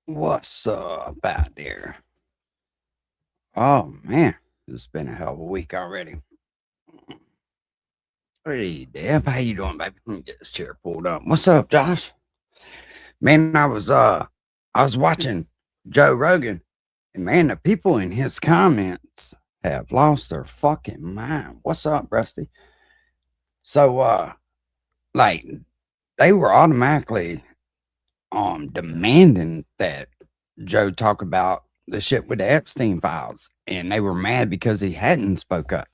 What's up out there? Oh man, it's been a hell of a week already. Hey Deb, how you doing, baby? Let me get this chair pulled up. What's up, Josh? Man, I was watching Joe Rogan, and man, the people in his comments have lost their fucking mind. What's up, Rusty? So like they were automatically demanding that Joe talk about the shit with the Epstein files, and they were mad because he hadn't spoke up.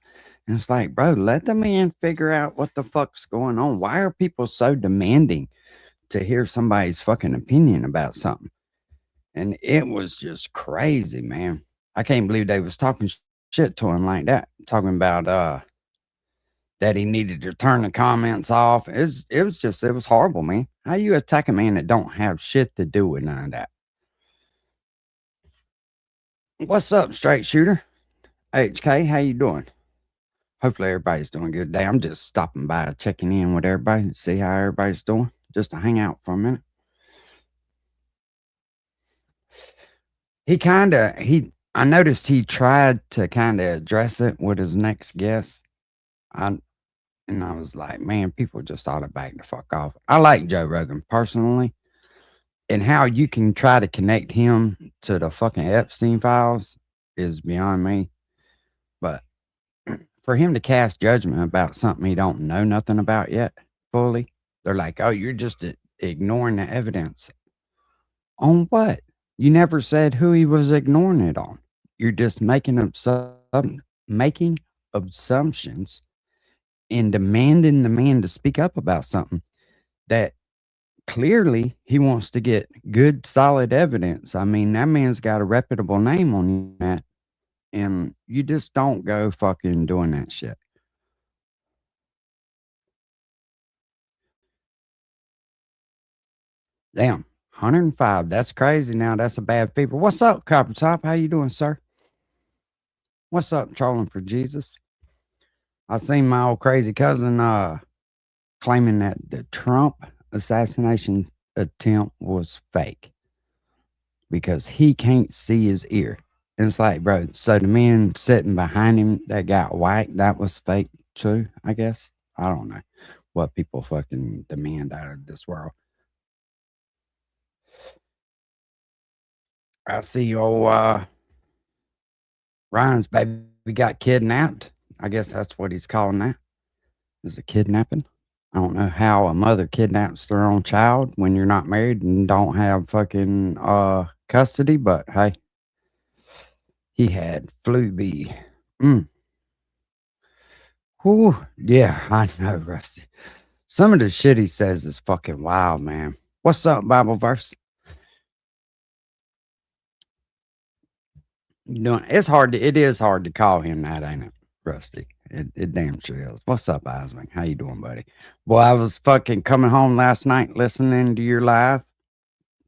And it's like, bro, let the man figure out what the fuck's going on. Why are people so demanding to hear somebody's fucking opinion about something? And it was just crazy, man. I can't believe they was talking shit to him like that, talking about that he needed to turn the comments off. It was horrible, man. How you attack a man that don't have shit to do with none of that? What's up, straight shooter? HK, how you doing? Hopefully everybody's doing good today. I'm just stopping by, checking in with everybody, see how everybody's doing, just to hang out for a minute. I noticed he tried to kind of address it with his next guest. I and I was like, man, people just ought to back the fuck off. I like Joe Rogan personally, and how you can try to connect him to the fucking Epstein files is beyond me. But for him to cast judgment about something he don't know nothing about yet fully, they're like, "Oh, you're just ignoring the evidence." On what? You never said who he was ignoring it on. You're just making assumptions and demanding the man to speak up about something that clearly he wants to get good, solid evidence. I mean, that man's got a reputable name on that, and you just don't go fucking doing that shit. Damn, 105. That's crazy now. That's a bad fever. What's up, Copper Top? How you doing, sir? What's up, trolling for Jesus? I seen my old crazy cousin claiming that the Trump assassination attempt was fake because he can't see his ear. And it's like, bro, so the man sitting behind him that got whacked, that was fake too, I guess. I don't know what people fucking demand out of this world. I see old Ryan's baby got kidnapped. I guess that's what he's calling that. Is a kidnapping. I don't know how a mother kidnaps their own child when you're not married and don't have fucking custody, but hey, he had flu B. Mm. Whew. Yeah, I know, Rusty. Some of the shit he says is fucking wild, man. What's up, Bible verse? You know, it is hard to call him that, ain't it, Rusty? It damn sure is. What's up, Isaac? How you doing, buddy? Boy, I was fucking coming home last night listening to your live.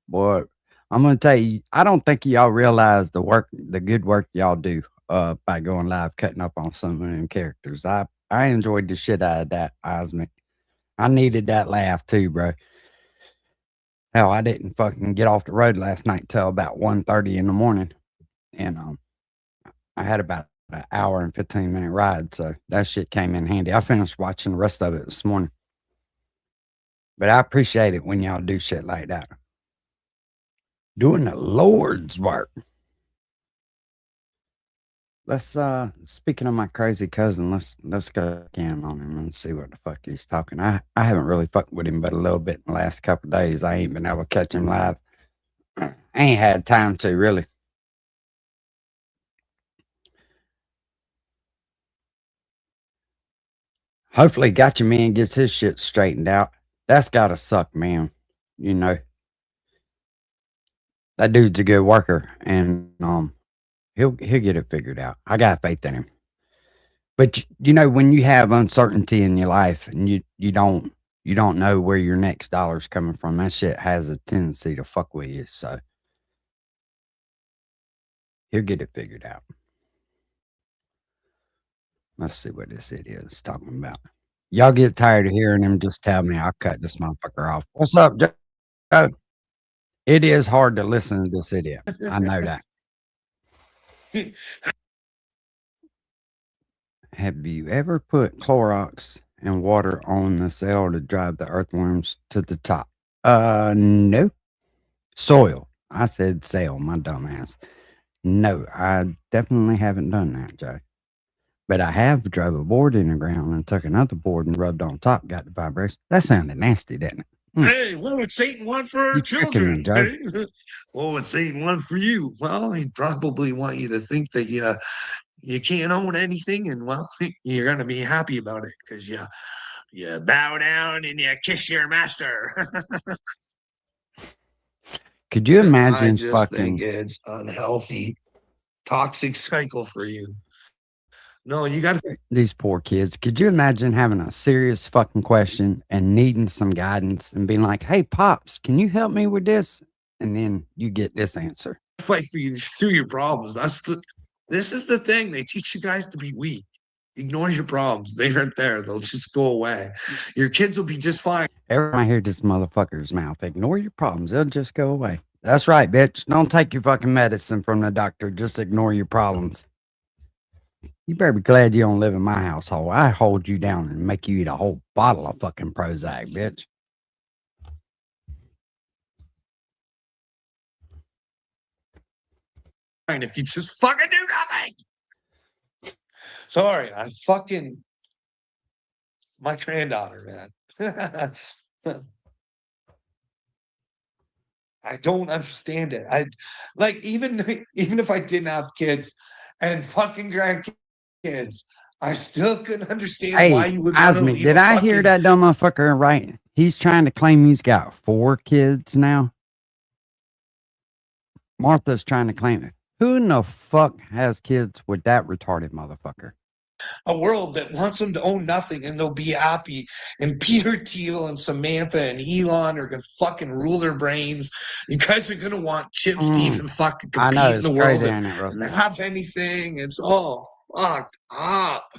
Boy, I'm gonna tell you, I don't think y'all realize the good work y'all do by going live, cutting up on some of them characters. I enjoyed the shit out of that, Osmic. I needed that laugh too, bro. Hell, I didn't fucking get off the road last night till about 1:30 in the morning, and I had about an hour and 15-minute ride, so that shit came in handy. I finished watching the rest of it this morning, but I appreciate it when y'all do shit like that. Doing the Lord's work. Let's speaking of my crazy cousin, let's go again on him and see what the fuck he's talking. I haven't really fucked with him but a little bit in the last couple of days. I ain't been able to catch him live. I ain't had time to really. Hopefully Gotcha Man gets his shit straightened out. That's gotta suck, man. You know, that dude's a good worker and he'll get it figured out. I got faith in him. But you know, when you have uncertainty in your life and you don't know where your next dollar's coming from, that shit has a tendency to fuck with you. So he'll get it figured out. Let's see what this idiot is talking about. Y'all get tired of hearing him, just tell me. I'll cut this motherfucker off. What's up, Joe? It is hard to listen to this idiot. I know that. Have you ever put Clorox and water on the cell to drive the earthworms to the top? No. Soil. I said cell, my dumbass. No, I definitely haven't done that, Joe. But I have drove a board in the ground and took another board and rubbed on top, got the vibration. That sounded nasty, didn't it? Hey, what would Satan want for our You tricking me, children? Joe. What would Satan want for you? Well, he'd probably want you to think that you can't own anything, and well, you're gonna be happy about it because you bow down and you kiss your master. Could you I imagine just think fucking it's unhealthy, toxic cycle for you. No, you got to. these poor kids? Could you imagine having a serious fucking question and needing some guidance and being like, "Hey, pops, can you help me with this?" And then you get this answer. Fight for you through your problems. This is the thing. They teach you guys to be weak. Ignore your problems. They aren't there. They'll just go away. Your kids will be just fine. Every time I hear this motherfucker's mouth, ignore your problems. They'll just go away. That's right, bitch. Don't take your fucking medicine from the doctor. Just ignore your problems. You better be glad you don't live in my household. I hold you down and make you eat a whole bottle of fucking Prozac, bitch. If you just fucking do nothing. Sorry, my granddaughter, man. I don't understand it. I like even if I didn't have kids and fucking grandkids, I still couldn't understand why Hey, you would want to Osmic, leave did a I hear fucking. that dumb motherfucker right? He's trying to claim he's got 4 kids now. Martha's trying to claim it. Who in the fuck has kids with that retarded motherfucker? A world that wants them to own nothing and they'll be happy. And Peter Thiel and Samantha and Elon are gonna fucking rule their brains. You guys are gonna want chips to even fucking I know, compete in it's the world crazy, and, ain't it, and Rusty? have anything. It's all fucked up.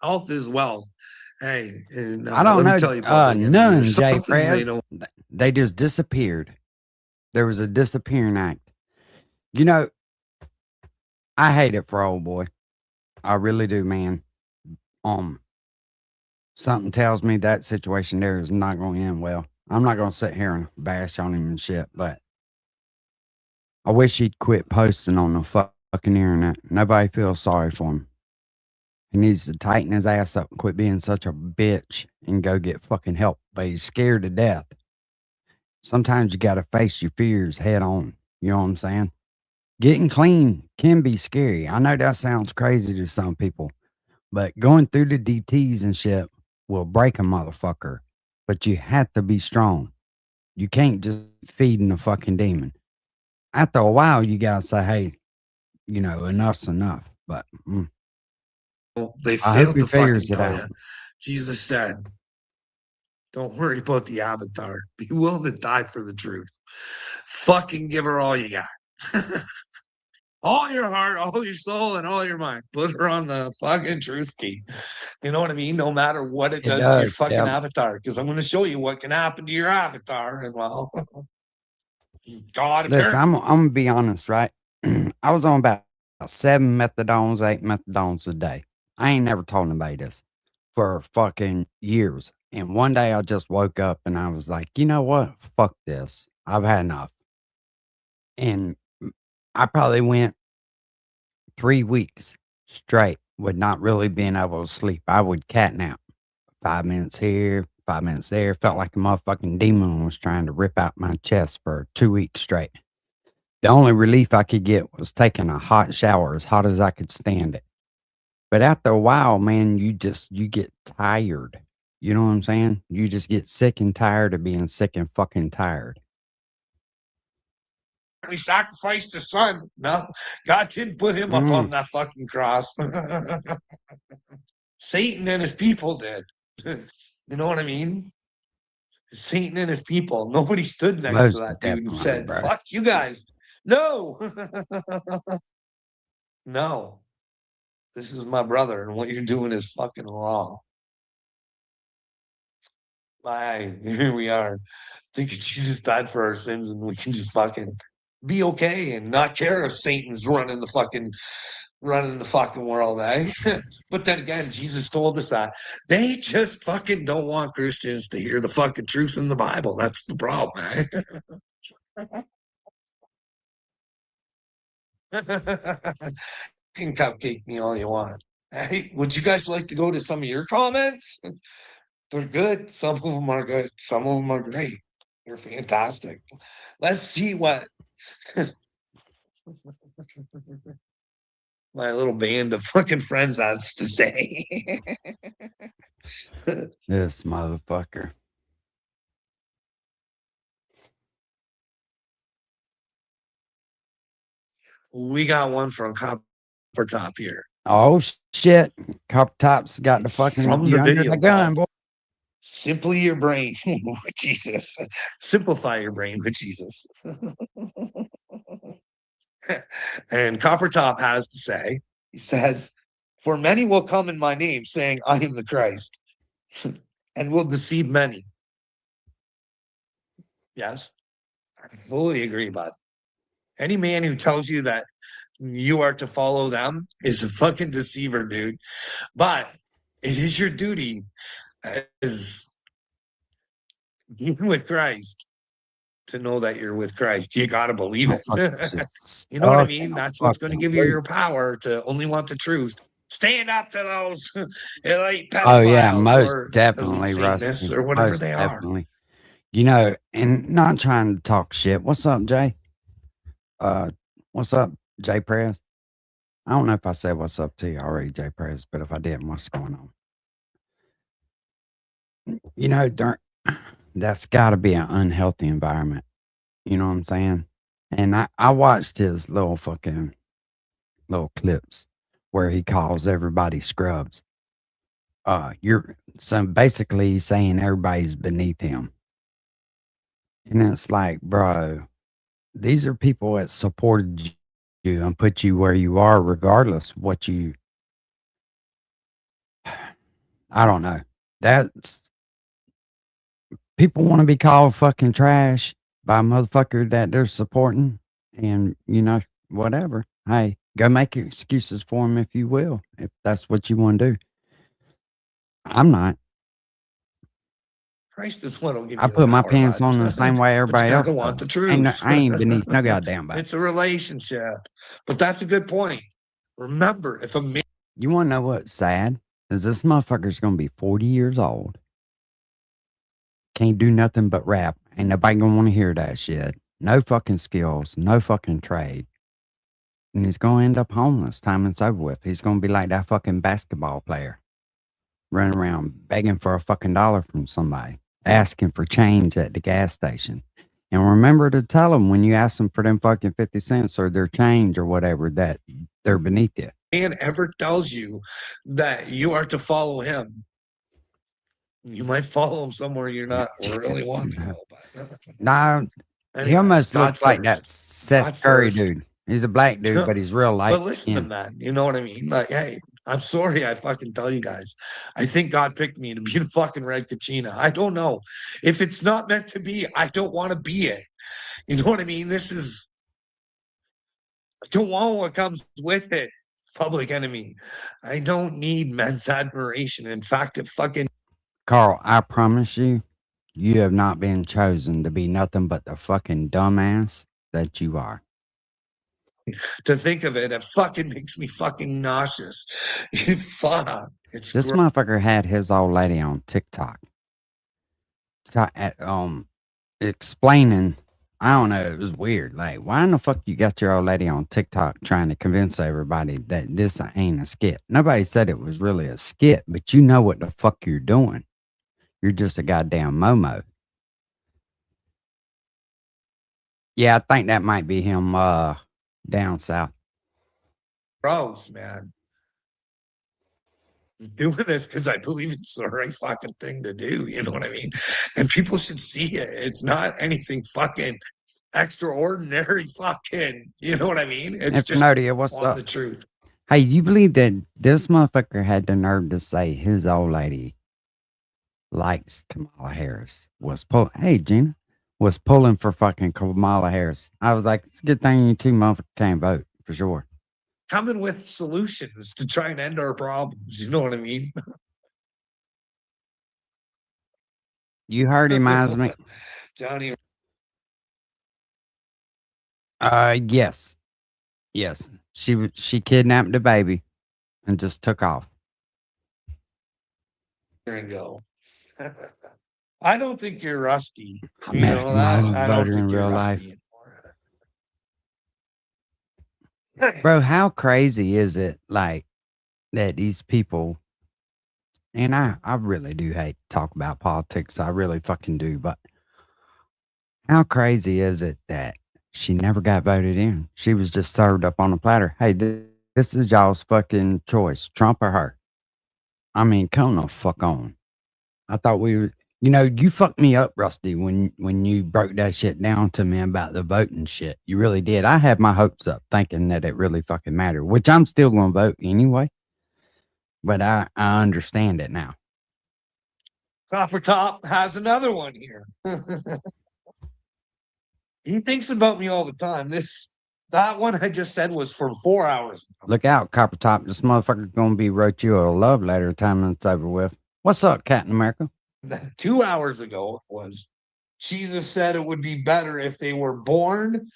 Health is wealth. Hey, and I don't let me know. tell you, public enemy, None, there's Jay something they Prez. don't. They just disappeared. There was a disappearing act. You know, I hate it for old boy. I really do, man. Um, Something tells me that situation there is not going to end well. I'm not going to sit here and bash on him and shit, but I wish he'd quit posting on the fucking internet. Nobody feels sorry for him. He needs to tighten his ass up and quit being such a bitch and go get fucking help. But he's scared to death. Sometimes you got to face your fears head on. You know what I'm saying? Getting clean can be scary. I know that sounds crazy to some people, but going through the DTs and shit will break a motherfucker. But you have to be strong. You can't just feeding the fucking demon. After a while, you gotta say, "Hey, enough's enough." But They I hope failed he to fucking figures it tell out. you. Jesus said, "Don't worry about the avatar. Be willing to die for the truth. Fucking give her all you got." All your heart, all your soul, and all your mind. Put her on the fucking Drewski. You know what I mean? No matter what it It does to your does, fucking Kev. avatar, because I'm going to show you what can happen to your avatar. And well, God, Listen, apparently. I'm gonna be honest, right? I was on about 7 methadones, 8 methadones a day. I ain't never told anybody this for fucking years. And one day I just woke up and I was like, you know what? Fuck this. I've had enough. And I probably went 3 weeks straight with not really being able to sleep. I would cat nap 5 minutes here, 5 minutes there. Felt like a motherfucking demon was trying to rip out my chest for 2 weeks straight. The only relief I could get was taking a hot shower as hot as I could stand it. But after a while, man, you get tired. You know what I'm saying? You just get sick and tired of being sick and fucking tired. We sacrificed the son. No, God didn't put him up Mm, on that fucking cross. Satan and his people did. You know what I mean? Satan and his people. Nobody stood next to most that dude and definitely, said, bro. fuck you guys. No. No. This is my brother, and what you're doing is fucking wrong. My, here we are. Thinking Jesus died for our sins and we can just fucking be okay and not care if Satan's running the fucking world, eh? But then again, Jesus told us that they just fucking don't want Christians to hear the fucking truth in the Bible. That's the problem, eh? You can cupcake me all you want. Hey, would you guys like to go to some of your comments? They're good. Some of them are good. Some of them are great. They're fantastic. Let's see what my little band of fucking friends has to say. This motherfucker. We got one from Copper Top here. Oh shit. Copper Top's got the fucking From you the under video the gun, boy. Simply your brain with Jesus. Simplify your brain with Jesus. And Copper Top has to say, he says, for many will come in my name saying, I am the Christ, and will deceive many. Yes, I fully agree, bud. Any man who tells you that you are to follow them is a fucking deceiver, dude. But it is your duty as being with Christ to know that you're with Christ. You got to believe it. You know what I mean? That's what's going to give you your power to only want the truth. Stand up to those elite pedophiles. Oh yeah, most or definitely, Satanists Rusty. or whatever Most they are. definitely. You know, and not trying to talk shit. What's up, Jay? What's up, Jay Press? I don't know if I said what's up to you already, Jay Press, but if I didn't, what's going on? You know, that's got to be an unhealthy environment. You know what I'm saying? And I watched his little clips where he calls everybody scrubs. You're so basically he's saying everybody's beneath him. And it's like, bro, these are people that supported you and put you where you are, regardless of what you. I don't know. That's people want to be called fucking trash by a motherfucker that they're supporting, and you know whatever. Hey, go make excuses for them if you will, if that's what you want to do. I'm not. Christ is one will give I you put the my power, pants bud. on the same way But you everybody else gotta want the does. truth. I ain't beneath no goddamn body. It's a relationship. But that's a good point. Remember, if a man You want to know what's sad? Is this motherfucker's gonna be 40 years old. Can't do nothing but rap. Ain't nobody gonna want to hear that shit. No fucking skills, no fucking trade. And he's gonna end up homeless time it's over with. He's gonna be like that fucking basketball player. Running around begging for a fucking dollar from somebody, asking for change at the gas station. And remember to tell them when you ask them for them fucking 50 cents or their change or whatever that they're beneath you. ever tells you that you are to follow him, you might follow him somewhere you're not really wanting to go. But Nah, he almost looks like that Seth Curry dude. He's a black dude, but he's real light. But listen to that. You know what I mean? Like, hey, I'm sorry I fucking tell you guys. I think God picked me to be the fucking Red Kachina. I don't know. If it's not meant to be, I don't want to be it. You know what I mean? I don't want what comes with it. Public Enemy. I don't need men's admiration. In fact, it fucking Carl, I promise you, you have not been chosen to be nothing but the fucking dumbass that you are. to think of it fucking makes me fucking nauseous. Fuck. It's This motherfucker had his old lady on TikTok. Explaining, I don't know, it was weird. Like, why in the fuck you got your old lady on TikTok trying to convince everybody that this ain't a skit? Nobody said it was really a skit, but you know what the fuck you're doing. You're just a goddamn Momo. Yeah, I think that might be him down south. gross, man. I'm doing this because I believe it's the right fucking thing to do. You know what I mean? And people should see it. It's not anything fucking extraordinary. Fucking, you know what I mean? It's just what's up? The truth. Hey, you believe that this motherfucker had the nerve to say his old lady likes Kamala Harris was hey Gina was pulling for fucking Kamala Harris. I was like, it's a good thing you two motherfuckers can't vote for sure. Coming with solutions to try and end our problems. You know what I mean? You heard him, Asmic. Johnny. Yes. Yes. She kidnapped the baby and just took off. Here and go. I don't think you're rusty. I met a Kamala I don't voter in think you're real life. rusty anymore. Bro, how crazy is it like that these people, and I really do hate to talk about politics. I really fucking do, but how crazy is it that she never got voted in? She was just served up on a platter. Hey, this is y'all's fucking choice, Trump or her. I mean, come the fuck on. I thought we were, you fucked me up, Rusty, when you broke that shit down to me about the voting shit. You really did. I had my hopes up thinking that it really fucking mattered, which I'm still going to vote anyway. But I understand it now. Copper Top has another one here. He thinks about me all the time. That one I just said was from 4 hours ago. Look out, Copper Top. This motherfucker's going to be wrote you a love letter time it's over with. What's up, Captain America? 2 hours ago it was. Jesus said it would be better if they were born,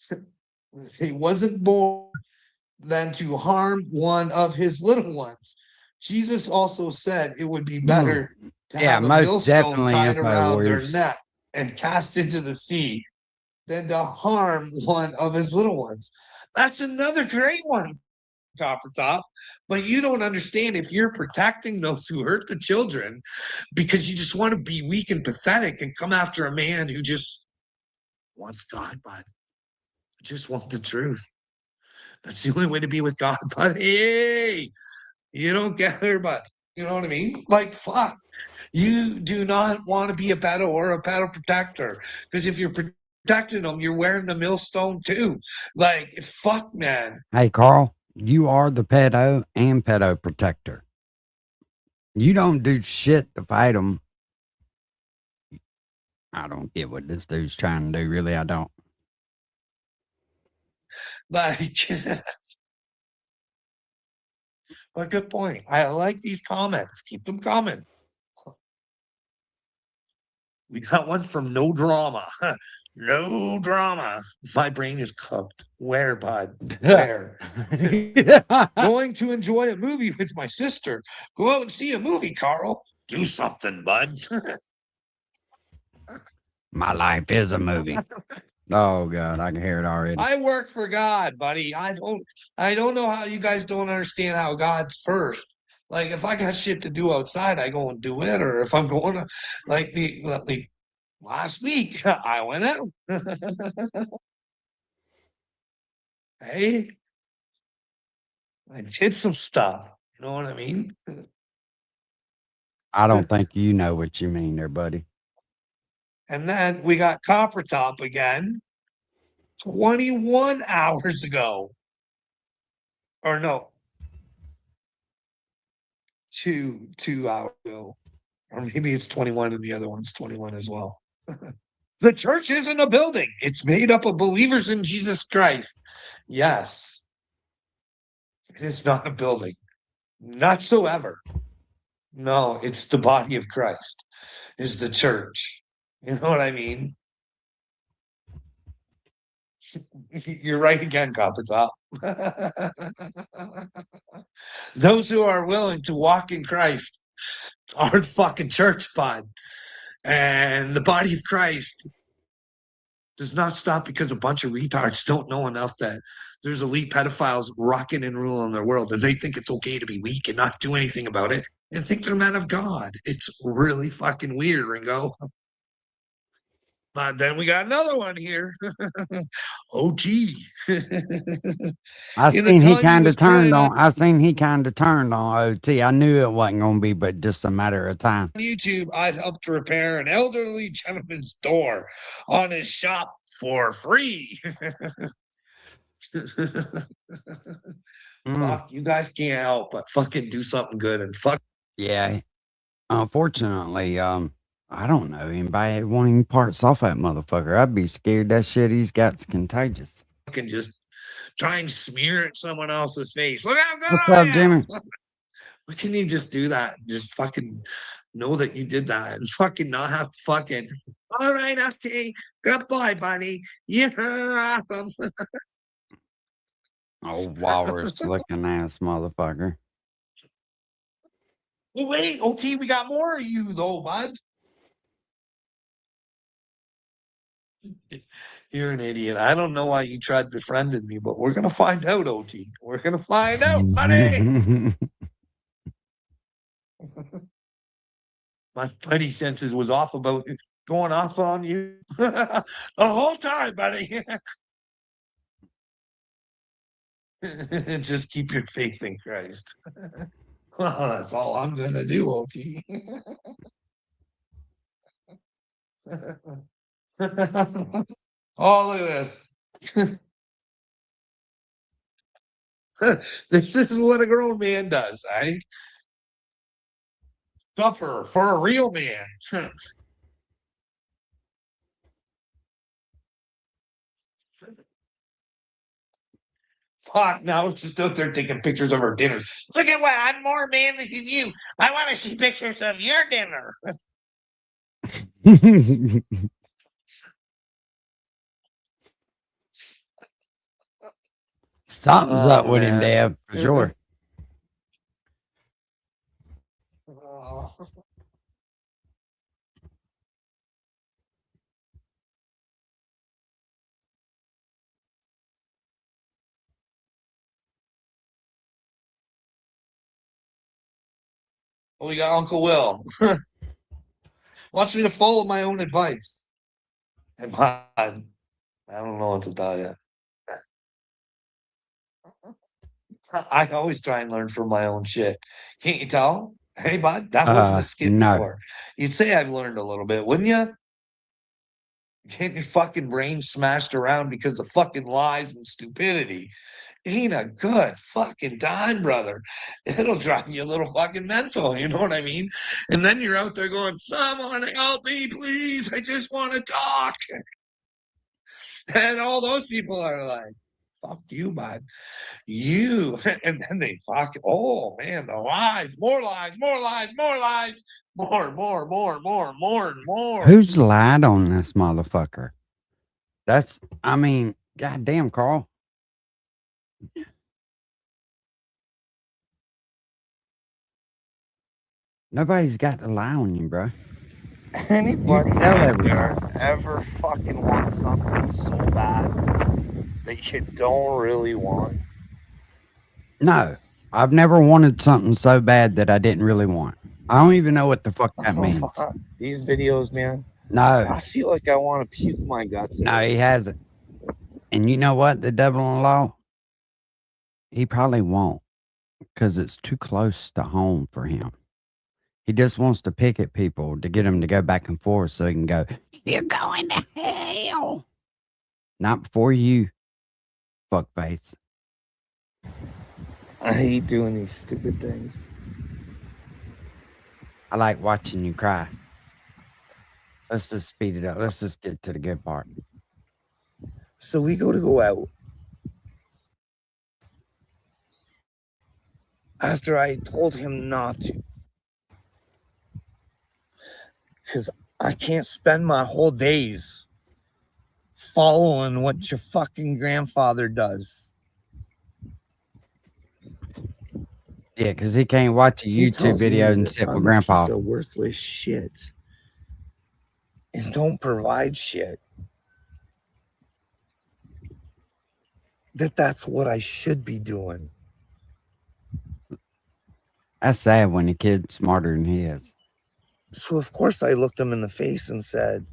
if he wasn't born, than to harm one of his little ones. Jesus also said it would be better to have a millstone tied around their neck and cast into the sea than to harm one of his little ones. That's another great one, Copper Top. But you don't understand, if you're protecting those who hurt the children because you just want to be weak and pathetic and come after a man who just wants God, but just want the truth. That's the only way to be with God. But hey, you don't get her, but you know what I mean? Like, fuck. You do not want to be a pedo or a pedo protector, because if you're protecting them, you're wearing the millstone too. Like, fuck, man. Hey, Carl, you are the pedo and pedo protector. You don't do shit to fight them. I don't get what this dude's trying to do, really. I don't. Like, but good point. I like these comments. Keep them coming. We got one from No Drama. No drama. My brain is cooked. Where, bud? Where? Going to enjoy a movie with my sister. Go out and see a movie, Carl. Do something, bud. My life is a movie. Oh God, I can hear it already. I work for God, buddy. I don't know how you guys don't understand how God's first. Like, if I got shit to do outside, I go and do it. Or if I'm going to, like the last week, I went out. Hey, I did some stuff. You know what I mean? I don't think you know what you mean there, buddy. And then we got Copper Top again, 21 hours ago. Or no, 2 hours ago. Or maybe it's 21 and the other one's 21 as well. The church isn't a building. It's made up of believers in Jesus Christ. Yes. It is not a building. Not so ever. No, it's the body of Christ, is the church. You know what I mean? You're right again, Copper Top. Those who are willing to walk in Christ are the fucking church, bud. And the body of Christ does not stop because a bunch of retards don't know enough that there's elite pedophiles rocking and ruling their world, and they think it's okay to be weak and not do anything about it and think they're men of God. It's really fucking weird, Ringo. But then we got another one here. OG. I seen he kind of turned on. I seen he kind of turned on OT. I knew it wasn't going to be, but just a matter of time. On YouTube, I helped repair an elderly gentleman's door on his shop for free. Fuck, you guys can't help but fucking do something good and fuck. Yeah. Unfortunately, I don't know anybody that want any parts off that motherfucker. I'd be scared that shit he's got's contagious. Fucking just try and smear it someone else's face. Look how good What's I up, Jimmy? am. Why can't you just do that? Just fucking know that you did that and fucking not have to fucking, all right, okay, goodbye, buddy. Yeah. Oh, walrus looking ass motherfucker. Wait, OT, we got more of you though, bud. You're an idiot. I don't know why you tried befriending me, but we're gonna find out, OT. We're gonna find out, buddy. My buddy senses was off about going off on you the whole time, buddy. Just keep your faith in Christ. Well, that's all I'm gonna do, OT. Oh, look at this. This is what a grown man does, eh? Suffer for a real man. Fuck, now it's just out there taking pictures of her dinners. Look at what I'm more manly than you. I want to see pictures of your dinner. Something's up Oh, with him, man. Dad, for sure. Oh. We got Uncle Will. Wants me to follow my own advice. And I don't know what to tell you. I always try and learn from my own shit. Can't you tell? Hey, bud, that wasn't a skit No. before. You'd say I've learned a little bit, wouldn't you? Getting your fucking brain smashed around because of fucking lies and stupidity. Ain't a good fucking time, brother. It'll drive you a little fucking mental, you know what I mean? And then you're out there going, someone help me, please. I just want to talk. And all those people are like, fuck you, bud. You. And then they fuck, oh man, the lies, more lies, more lies, more lies, more, and more. Who's lied on this motherfucker? That's, I mean, goddamn, Carl. Nobody's got to lie on you, bro. Anybody tell out everybody. there ever fucking want something so bad that you don't really want? No, I've never wanted something so bad that I didn't really want. I don't even know what the fuck that means. These videos, man. No, I feel like I want to puke my guts no, out. he hasn't. And you know what? The devil-in-law, he probably won't because it's too close to home for him. He just wants to pick at people to get them to go back and forth so he can go, you're going to hell. Not before you, fuckface. I hate doing these stupid things. I like watching you cry. Let's just speed it up. Let's just get to the good part. So we go out. After I told him not to. Because I can't spend my whole days following what your fucking grandfather does. Yeah, because he can't watch a YouTube video and sit with Grandpa. Piece of worthless shit. And don't provide shit. That's what I should be doing. That's sad when the kid's smarter than he is. So of course I looked him in the face and said,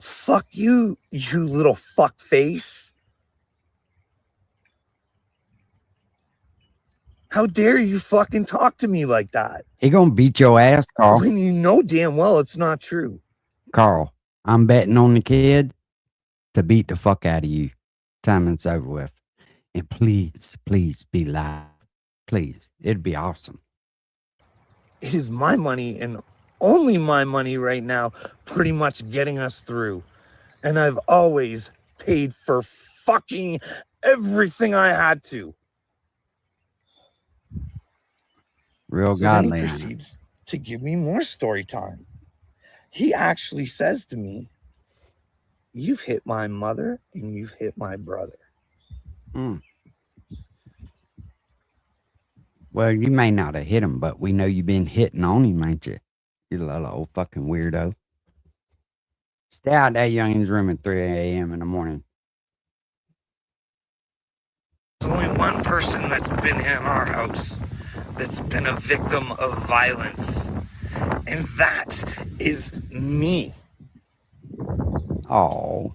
fuck you, you little fuck face. How dare you fucking talk to me like that? He gonna beat your ass, Carl. When you know damn well it's not true. Carl, I'm betting on the kid to beat the fuck out of you. Time it's over with. And please, please be live. Please. It'd be awesome. It is my money and only my money right now pretty much getting us through. And I've always paid for fucking everything I had to. Real So then he godly, ain't it? proceeds to give me more story time. He actually says to me, "You've hit my mother and you've hit my brother." Mm. Well, you may not have hit him, but we know you've been hitting on him, ain't you? You little old fucking weirdo. Stay out that youngin's room at 3 a.m. in the morning. There's only one person that's been in our house that's been a victim of violence, and that is me. Oh,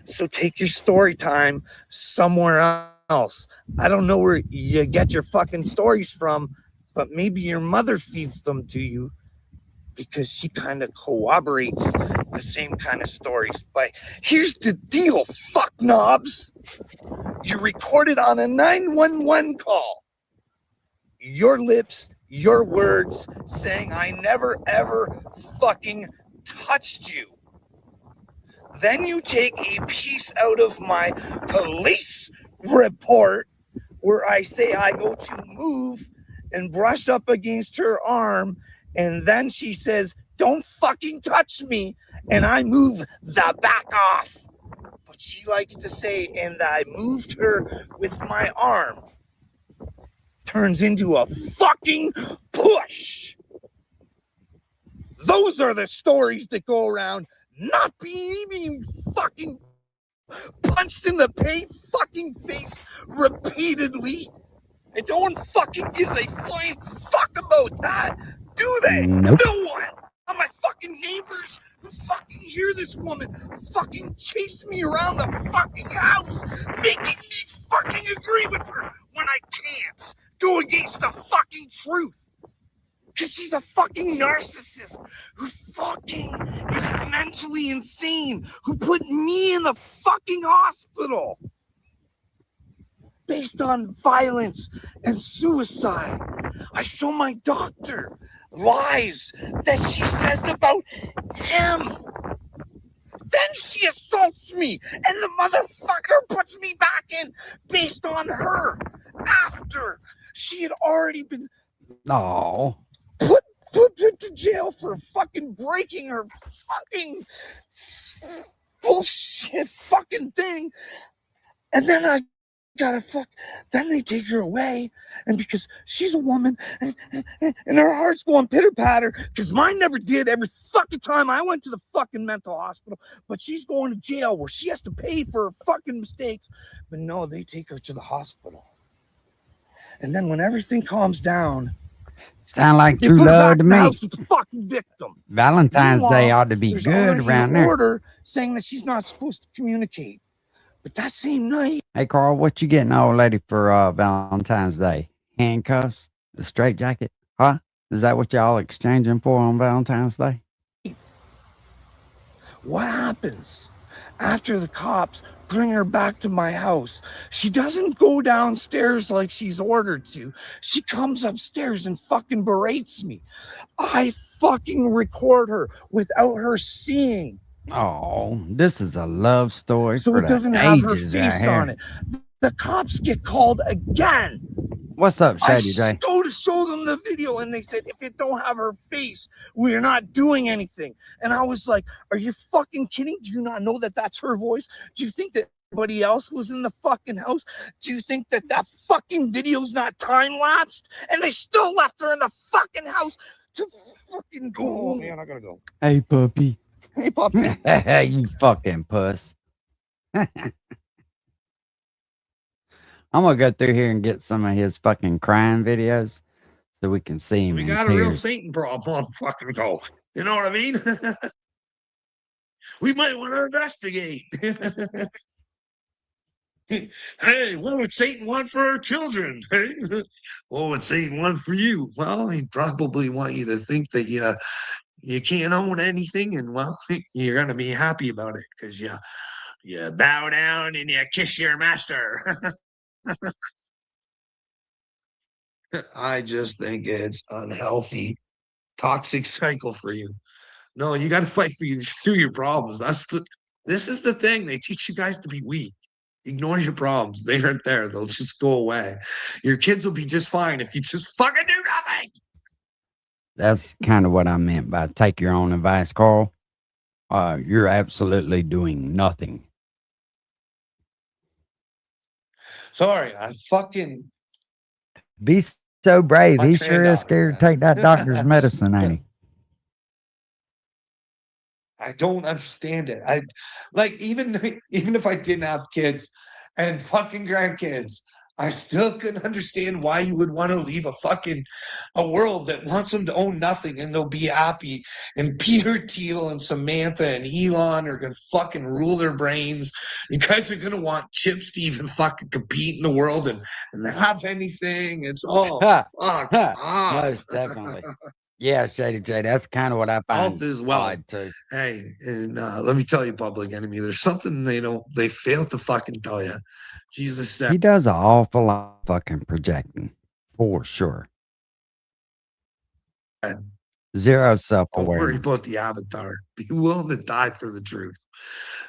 So take your story time somewhere else. I don't know where you get your fucking stories from, but maybe your mother feeds them to you because she kind of corroborates the same kind of stories. But here's the deal, fuck knobs. You recorded on a 911 call. Your lips, your words saying I never ever fucking touched you. Then you take a piece out of my police report where I say I go to move and brush up against her arm, and then she says, "Don't fucking touch me," and I move the back off. But she likes to say, "And I moved her with my arm." Turns into a fucking push. Those are the stories that go around, not being fucking punched in the fucking face repeatedly. And no one fucking gives a flying fuck about that, do they? nope. No one. My fucking neighbors who fucking hear this woman fucking chase me around the fucking house, making me fucking agree with her when I can't go against the fucking truth. Because she's a fucking narcissist who fucking is mentally insane, who put me in the fucking hospital based on violence and suicide. I show my doctor lies that she says about him. Then she assaults me, and the motherfucker puts me back in based on her after she had already been Oh, put to jail for fucking breaking her fucking bullshit fucking thing. And then I gotta then they take her away, and because she's a woman and her heart's going pitter patter, because mine never did every fucking time I went to the fucking mental hospital, but she's going to jail where she has to pay for her fucking mistakes. But no, they take her to the hospital, and then when everything calms down, sound like they true put her love back to in the me. house with the fucking victim. Valentine's Day Meanwhile, ought to be there's good already around an there. order saying that she's not supposed to communicate. But that same night, Hey, Carl, what you getting, old lady, for Valentine's Day? Handcuffs? A straight jacket? Huh? Is that what y'all exchanging for on Valentine's Day? what happens after the cops bring her back to my house? She doesn't go downstairs like she's ordered to. She comes upstairs and fucking berates me. I fucking record her without her seeing. Oh, this is a love story So for it the doesn't have her ages right face on here. it. The cops get called again. What's up, I Shady J? go to show them the video, and they said, if it don't have her face, we're not doing anything. And I was like, are you fucking kidding? Do you not know that that's her voice? Do you think that everybody else was in the fucking house? Do you think that that fucking video's not time-lapsed? And they still left her in the fucking house to fucking go. Oh, man, I gotta go. Hey, puppy. Hey, puppy. You fucking puss. I'm gonna go through here and get some of his fucking crying videos so we can see him We in got a real tears. Satan problem on fucking go. You know what I mean? We might want to investigate. Hey, what would Satan want for our children? Hey, what would Satan want for you? Well, he'd probably want you to think that you can't own anything, and well, you're gonna be happy about it because you bow down and you kiss your master. I just think it's unhealthy, toxic cycle for you. No, you got to fight through your problems. This is the thing. They teach you guys to be weak. Ignore your problems. They aren't there. They'll just go away. Your kids will be just fine if you just fucking do nothing. That's kind of what I meant by take your own advice, Carl. You're absolutely doing nothing. Sorry, I fucking Be so brave. my He sure is granddaughter, scared to take that doctor's medicine, ain't he? I don't understand it. I like even if I didn't have kids and fucking grandkids, I still couldn't understand why you would want to leave a world that wants them to own nothing and they'll be happy. And Peter Thiel and Samantha and Elon are gonna fucking rule their brains. You guys are gonna want chips to even fucking compete in the world and have anything. It's all fuck off. Most definitely. Yeah, Shady J. That's kind of what I Health find is wealth. odd too. Hey, and let me tell you, Public Enemy, there's something they fail to fucking tell you. Jesus said, He does an awful lot of fucking projecting, for sure. Zero self don't worry awareness. about the avatar. Be willing to die for the truth.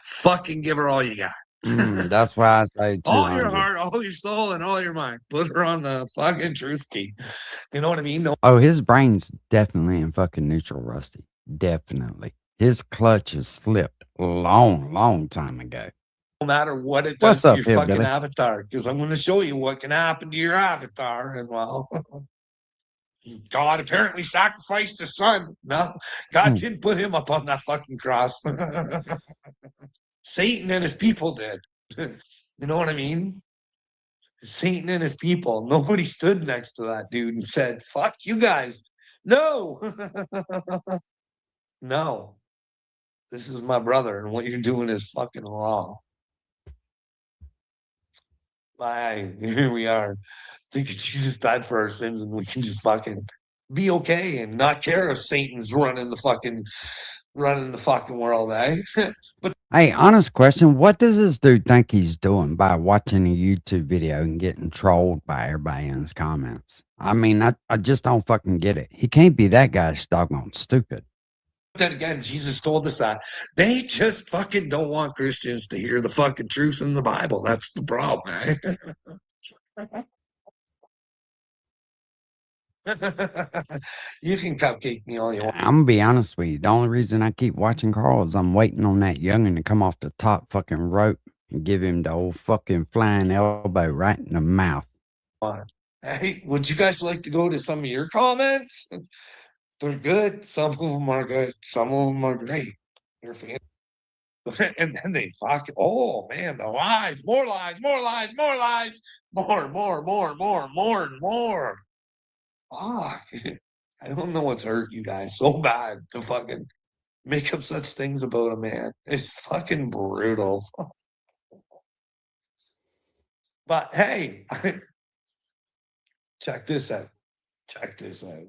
Fucking give her all you got. That's why I say All your 200. heart, all your soul, and all your mind. Put her on the fucking truth key. You know what I mean? No Oh, his brain's definitely in fucking neutral, Rusty. Definitely. His clutch has slipped long time ago. matter what it What's does to up, your fucking hillbilly? avatar, because I'm going to show you what can happen to your avatar. And well, God apparently sacrificed his son. No, God didn't put him up on that fucking cross. Satan and his people did. You know what I mean? Satan and his people. Nobody stood next to that dude and said, fuck you guys. No. No. This is my brother, and what you're doing is fucking wrong. Here we are. Thinking Jesus died for our sins and we can just fucking be okay and not care if Satan's running the fucking world, eh? But Hey, honest question. What does this dude think he's doing by watching a YouTube video and getting trolled by everybody in his comments? I mean, I just don't fucking get it. He can't be that guy's doggone stupid. then again, Jesus told us that they just fucking don't want Christians to hear the fucking truth in the Bible. That's the problem, eh? You can cupcake me all you want. I'm gonna be honest with you. The only reason I keep watching Carl is I'm waiting on that youngin' to come off the top fucking rope and give him the old fucking flying elbow right in the mouth. Hey, would you guys like to go to some of your comments? They're good. Some of them are good. Some of them are great. You're fan. And then they fuck. Oh man, the lies, more lies, more lies, more lies, more, and more. Fuck. I don't know what's hurt you guys so bad to fucking make up such things about a man. It's fucking brutal. But hey, check this out. Check this out.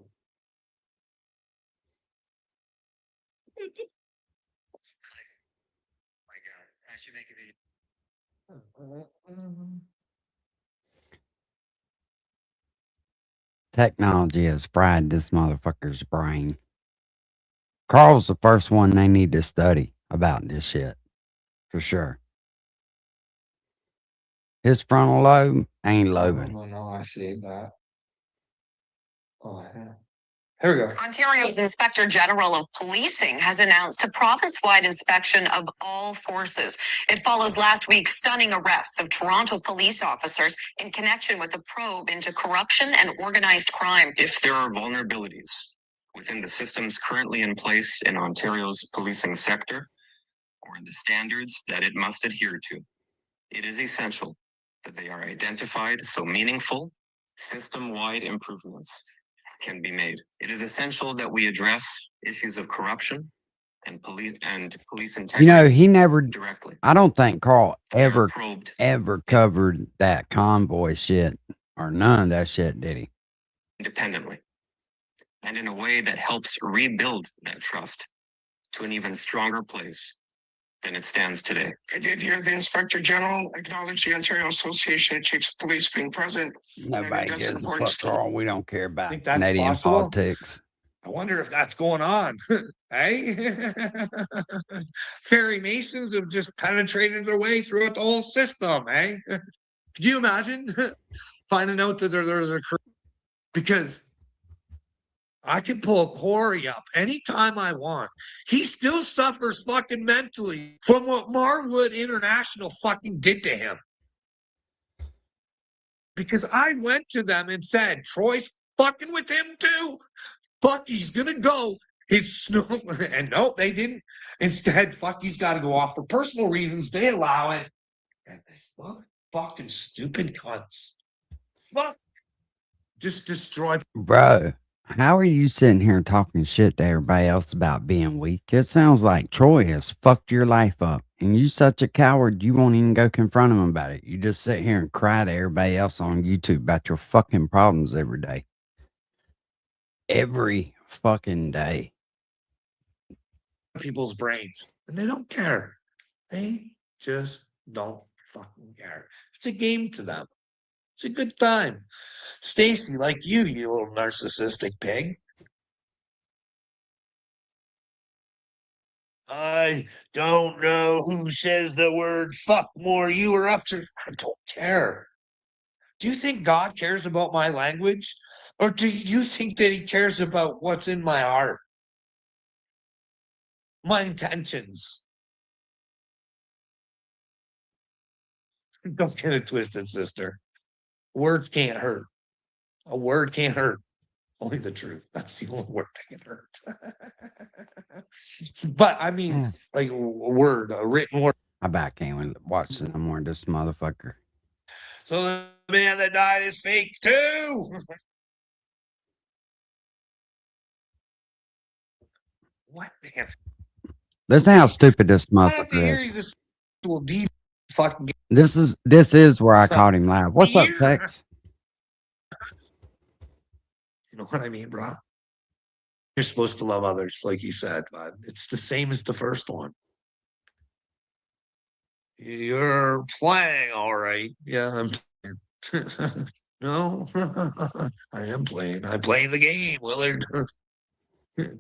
Technology has fried this motherfucker's brain. Carl's the first one they need to study about this shit. For sure. His frontal lobe ain't lobing. No, I see that. Oh, yeah. Here we go. Ontario's Inspector General of Policing has announced a province-wide inspection of all forces. It follows last week's stunning arrests of Toronto police officers in connection with a probe into corruption and organized crime. If there are vulnerabilities within the systems currently in place in Ontario's policing sector or in the standards that it must adhere to, it is essential that they are identified so meaningful, system-wide improvements can be made. It is essential that we address issues of corruption and police integrity. You know, he never directly. I don't think Carl They are ever probed covered that convoy shit or none of that shit, did he? independently and in a way that helps rebuild that trust to an even stronger place than it stands today. I did hear the Inspector General acknowledge the Ontario Association of Chiefs of Police being present. And I think Nobody that's an gives a important fuck, step. Carl. We don't care about Think that's Canadian possible? politics. I wonder if that's going on. Hey? Fairy Masons have just penetrated their way throughout the whole system, eh? Could you imagine finding out that there's a because I can pull Corey up anytime I want. He still suffers fucking mentally from what Marwood International fucking did to him. Because I went to them and said, Troy's fucking with him too. Fuck, he's gonna go. It's no, and nope, they didn't. Instead, fuck, he's got to go off for personal reasons. They allow it. And this fucking stupid cunts. Fuck. Just destroy. Bro, how are you sitting here talking shit to everybody else about being weak? It sounds like Troy has fucked your life up. And you such a coward, you won't even go confront him about it. You just sit here and cry to everybody else on YouTube about your fucking problems every day. Every fucking day. People's brains. And they don't care. They just don't fucking care. It's a game to them. It's a good time. Stacy, like you little narcissistic pig. I don't know who says the word fuck more, you or up to. I don't care. Do you think God cares about my language? Or do you think that he cares about what's in my heart? My intentions. Don't get it twisted, sister. Words can't hurt. A word can't hurt. Only the truth. That's the only word that can hurt. But I mean, like a word, a written word. I bet I can't watch no more of this motherfucker. So the man that died is fake too. What man? Listen how stupid this I have to hear motherfucker he's is. a will deep fucking. This is where I caught him live. What's up, Here. Tex? You know what I mean, bro? You're supposed to love others, like you said, but it's the same as the first one. You're playing all right. Yeah, I'm playing. No, I am playing. I'm playing the game, Willard.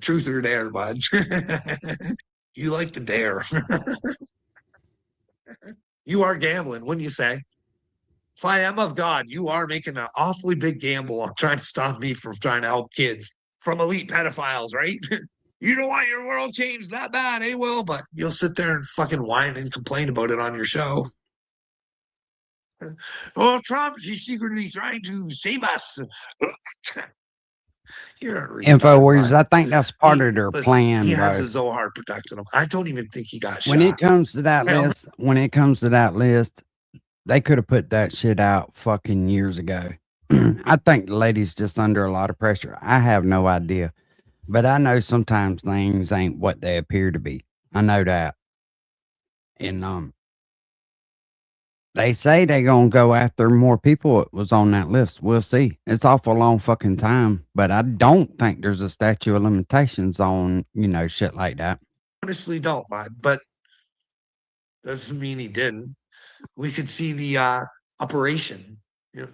Truth or dare, bud. You like the dare. You are gambling, wouldn't you say? If I am of God, you are making an awfully big gamble on trying to stop me from trying to help kids from elite pedophiles, right? You don't want your world changed that bad, eh, Will? But you'll sit there and fucking whine and complain about it on your show. Oh, Trump, he's secretly trying to save us. You're a retard, InfoWars, bud. I think that's part of their Listen, plan, he bro. has a Zohar protecting him. I don't even think he got When shot. it comes to that list, they could have put that shit out fucking years ago. I think the lady's just under a lot of pressure. I have no idea. But I know sometimes things ain't what they appear to be. I know that. And they say they gonna go after more people that was on that list. We'll see. It's awful long fucking time, but I don't think there's a statute of limitations on, shit like that. Honestly don't, bud, but doesn't mean he didn't. We could see the operation.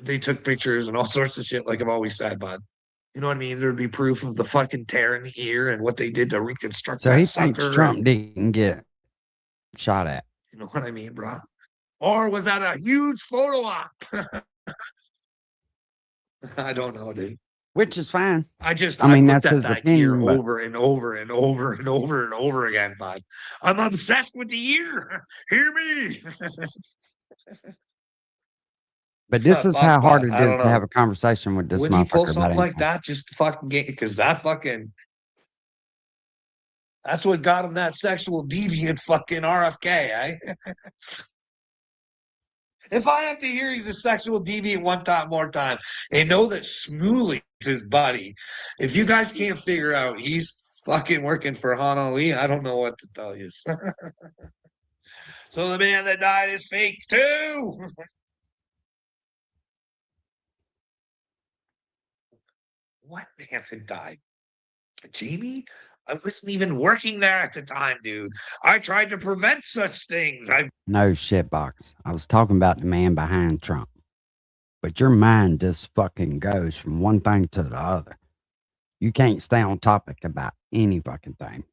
They took pictures and all sorts of shit, like I've always said, bud. You know what I mean? Thered be proof of the fucking tear in the ear and what they did to reconstruct So that he thinks sucker. Trump didn't get shot at. You know what I mean, bro? Or was that a huge photo op? I don't know, dude. Which is fine. I mean, looked that's at his that opinion, ear but- over and over and over and over and over again, bud. I'm obsessed with the ear. Hear me. But this is how hard it I is don't to know. have a conversation with this Would he pull motherfucker. something like that just to fucking get? Because that's what got him that sexual deviant fucking RFK, eh? If I have to hear he's a sexual deviant one more time, and know that Smooly's his buddy, if you guys can't figure out he's fucking working for Honolulu, I don't know what to tell you. So the man that died is fake too. What man had died? Jamie? I wasn't even working there at the time, dude. I tried to prevent such things. No shit box. I was talking about the man behind Trump. But your mind just fucking goes from one thing to the other. You can't stay on topic about any fucking thing.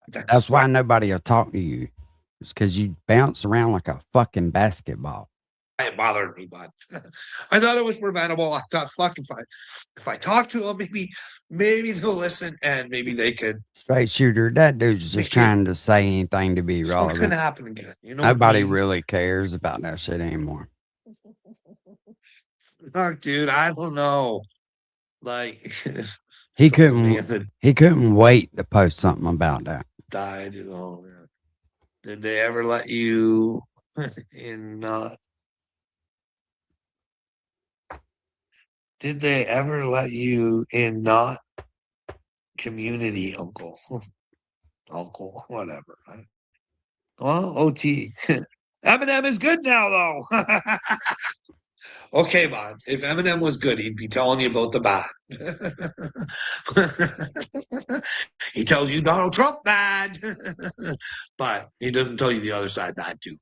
That's why nobody will talk to you. It's because you bounce around like a fucking basketball. It bothered me, but I thought it was preventable. I thought, fuck, if I talk to them, maybe they'll listen and maybe they could. Straight shooter, that dude's just trying to say anything to be So it couldn't relevant. happen again. You know, Nobody really cares about that shit anymore. Fuck, dude, I don't know. Like He some man that couldn't wait to post something about that. died. You know, did they ever let you in? Did they ever let you in? Not community, uncle, uncle, whatever. Right? Well, OT. Eminem is good now, though. Okay, man. If Eminem was good, he'd be telling you about the bad. He tells you Donald Trump bad, but he doesn't tell you the other side bad too.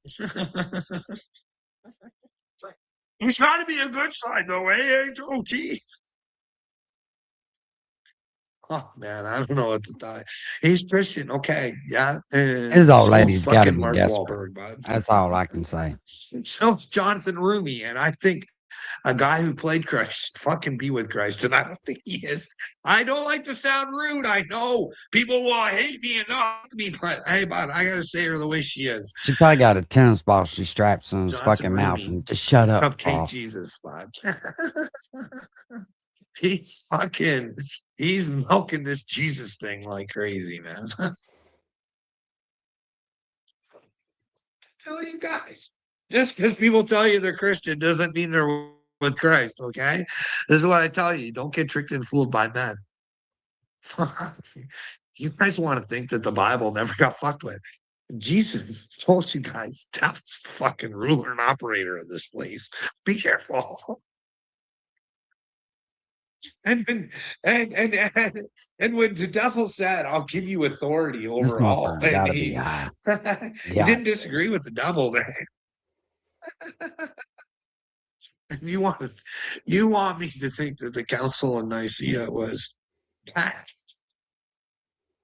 He's trying to be a good side, though, eh? OT. Oh man, I don't know what to tell you. He's Christian, okay, yeah. His old lady's got to fucking be Mark desperate. Wahlberg, bud. That's all I can say. So's Jonathan Rumi, and I think a guy who played Christ should fucking be with Christ, and I don't think he is. I don't like to sound rude. I know people will hate me and not like me, but hey, bud, I gotta say her the way she is. She probably got a tennis ball she straps in his Jonathan fucking mouth Rumi. and just shut He's up. Cupcake Paul. Jesus, bud. He's milking this Jesus thing like crazy, man. Tell you guys, just because people tell you they're Christian doesn't mean they're with Christ, okay? This is what I tell you. Don't get tricked and fooled by men. You guys want to think that the Bible never got fucked with. Jesus told you guys that was the fucking ruler and operator of this place. Be careful. And when the devil said, "I'll give you authority This over all," motherfucker's and gotta be high. he Yeah. didn't disagree with the devil there. You want me to think that the Council of Nicaea was bad?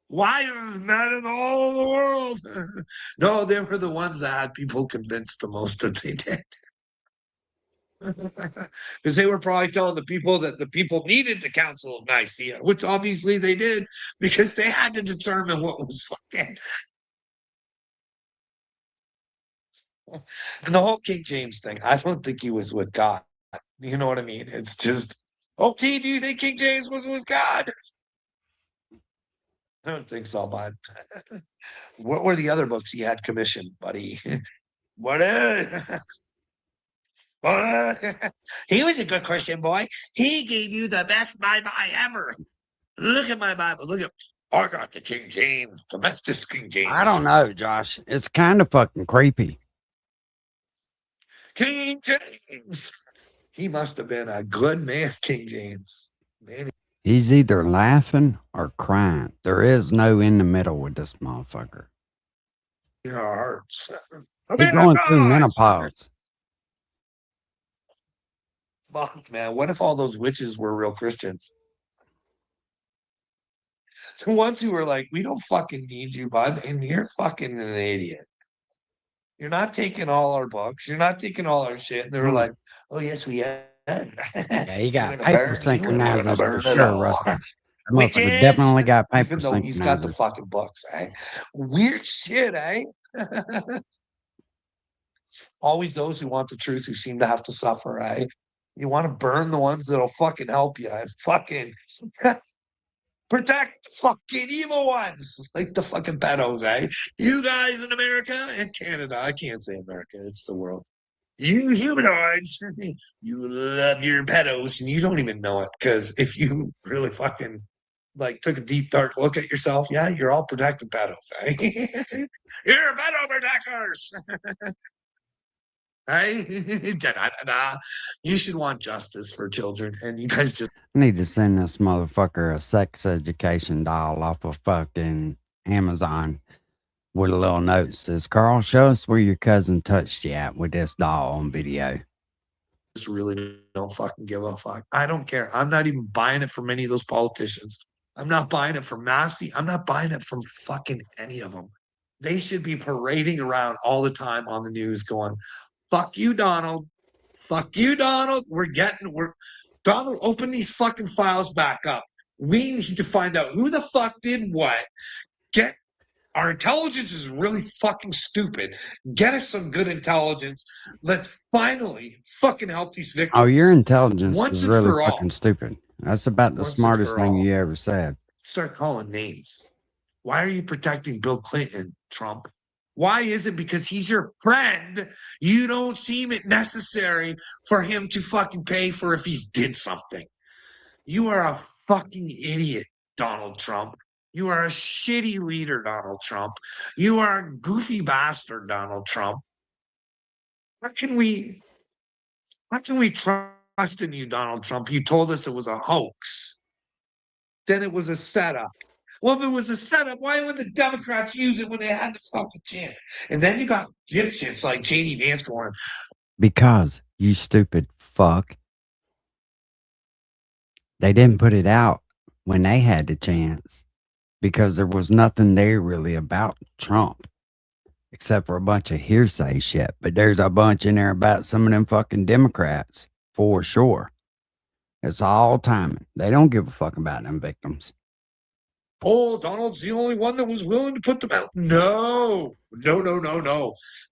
Why is bad in all of the world? No, they were the ones that had people convinced the most that they did. Because they were probably telling the people that the people needed the Council of Nicaea, which obviously they did, because they had to determine what was fucking. And the whole King James thing, I don't think he was with God. You know what I mean? It's just, OT, do you think King James was with God? I don't think so, bud. What were the other books he had commissioned, buddy? What? He was a good Christian boy. He gave you the best Bible ever. Look at my Bible. Look at. I got the King James, the bestest King James. I don't know, Josh. It's kind of fucking creepy. King James. He must have been a good man, King James. Man, He's either laughing or crying. There is no in the middle with this motherfucker. he hurts. He's going through menopause. Fuck, man. What if all those witches were real Christians? The ones who were like, we don't fucking need you, bud, and you're fucking an idiot. You're not taking all our books. You're not taking all our shit. And they were like, oh, yes, we are. Yeah, he got You're gonna paper burn- you're synchronizers gonna for burn it sure, all. Rusty. That Witches! motherfucker definitely got paper Even though he's got the synchronizers. fucking books, eh? Weird shit, eh? Always those who want the truth who seem to have to suffer, eh? You want to burn the ones that'll fucking help you and fucking protect the fucking evil ones, like the fucking pedos, eh? You guys in America and Canada, I can't say America, it's the world. You humanoids, you love your pedos and you don't even know it, because if you really fucking like took a deep dark look at yourself, yeah, you're all protected pedos, eh? You're pedo protectors. Hey, da-da-da-da. You should want justice for children, and you guys just I need to send this motherfucker a sex education doll off of fucking Amazon with a little note that says, Carl, show us where your cousin touched you at with this doll on video. really don't fucking give a fuck. I don't care. I'm not even buying it from any of those politicians. I'm not buying it from Massey. I'm not buying it from fucking any of them. They should be parading around all the time on the news going, fuck you, Donald. Fuck you, Donald. Donald, open these fucking files back up. We need to find out who the fuck did what. Our intelligence is really fucking stupid. Get us some good intelligence. Let's finally fucking help these victims. Oh, your intelligence Once is and really for all. fucking stupid. That's about the Once and smartest for thing all. you ever said. Start calling names. Why are you protecting Bill Clinton, Trump? Why is it because he's your friend? You don't seem it necessary for him to fucking pay for if he's did something. You are a fucking idiot, Donald Trump. You are a shitty leader, Donald Trump. You are a goofy bastard, Donald Trump. How can we trust in you, Donald Trump? You told us it was a hoax. Then it was a setup. Well, if it was a setup, why would the Democrats use it when they had the fucking chance? And then you got dipshits like J.D. Vance going, Because, you stupid fuck, they didn't put it out when they had the chance because there was nothing there really about Trump except for a bunch of hearsay shit. But there's a bunch in there about some of them fucking Democrats for sure. It's all timing. They don't give a fuck about them victims. oh, Donald's the only one that was willing to put them out. No.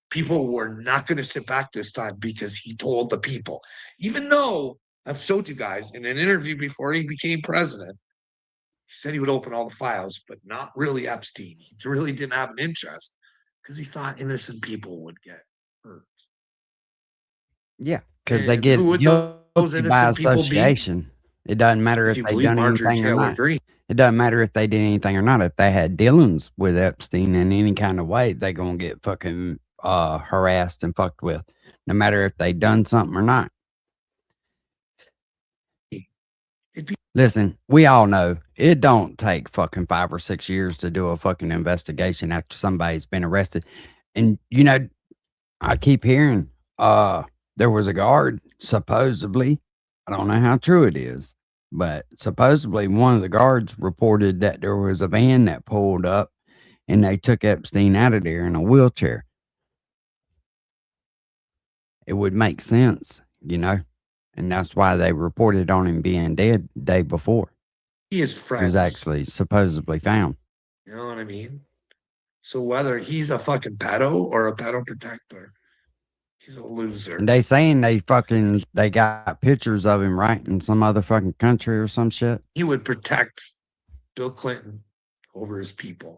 People were not going to sit back this time because he told the people. Even though I've showed you guys in an interview before he became president, he said he would open all the files, but not really Epstein. He really didn't have an interest because he thought innocent people would get hurt. Yeah, because they And get who would guilty those by innocent people be? association. It doesn't matter If if you they believe done Marjorie anything or Taylor not. Greene. It doesn't matter if they did anything or not. If they had dealings with Epstein in any kind of way, they gonna get fucking harassed and fucked with, no matter if they done something or not. Listen, we all know it don't take fucking 5 or 6 years to do a fucking investigation after somebody's been arrested. And you know, I keep hearing there was a guard, supposedly. I don't know how true it is, but supposedly one of the guards reported that there was a van that pulled up and they took Epstein out of there in a wheelchair. It would make sense, you know, and that's why they reported on him being dead the day before. He is He friends. was actually supposedly found. You know what I mean? So whether he's a fucking pedo or a pedo protector, he's a loser. And they saying they got pictures of him, right, in some other fucking country or some shit. He would protect Bill Clinton over his people.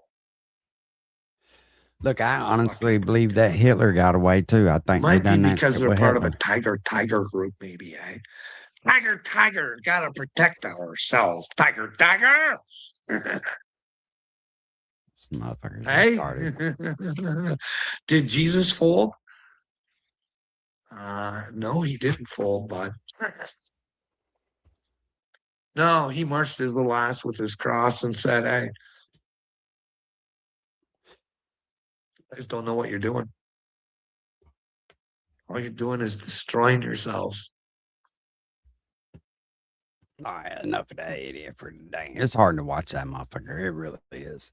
Look, I honestly believe that Hitler got away too. I think Might be done that because shit they're with part of Hitler. a tiger group, maybe, eh? Tiger, gotta protect ourselves. Tiger. This motherfucker's Hey, retarded. did Jesus fold? No, he didn't fold, bud. No, he marched his little ass with his cross and said, hey, you guys don't know what you're doing. All you're doing is destroying yourselves. All right, enough of that idiot for today. It's hard to watch that motherfucker. It really is.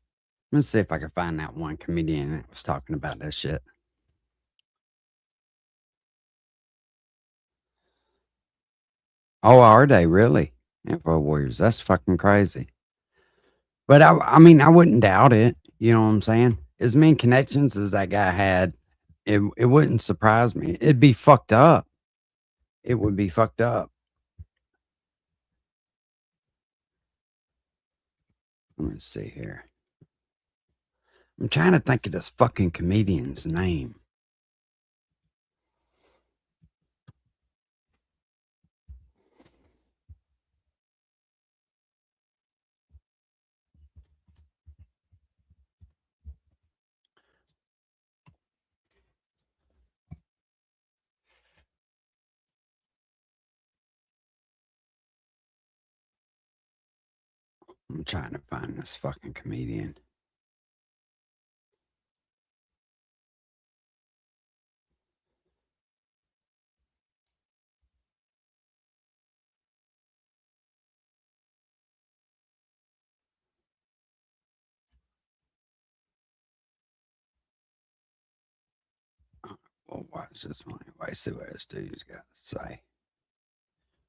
Let's see if I can find that one comedian that was talking about that shit. Oh, are they really? Info Warriors. That's fucking crazy. But I mean, I wouldn't doubt it. You know what I'm saying? As many connections as that guy had, it wouldn't surprise me. It'd be fucked up. It would be fucked up. Let me see here. I'm trying to think of this fucking comedian's name. I'm trying to find this fucking comedian. Well, watch this one anyway. See what this dude's got to say.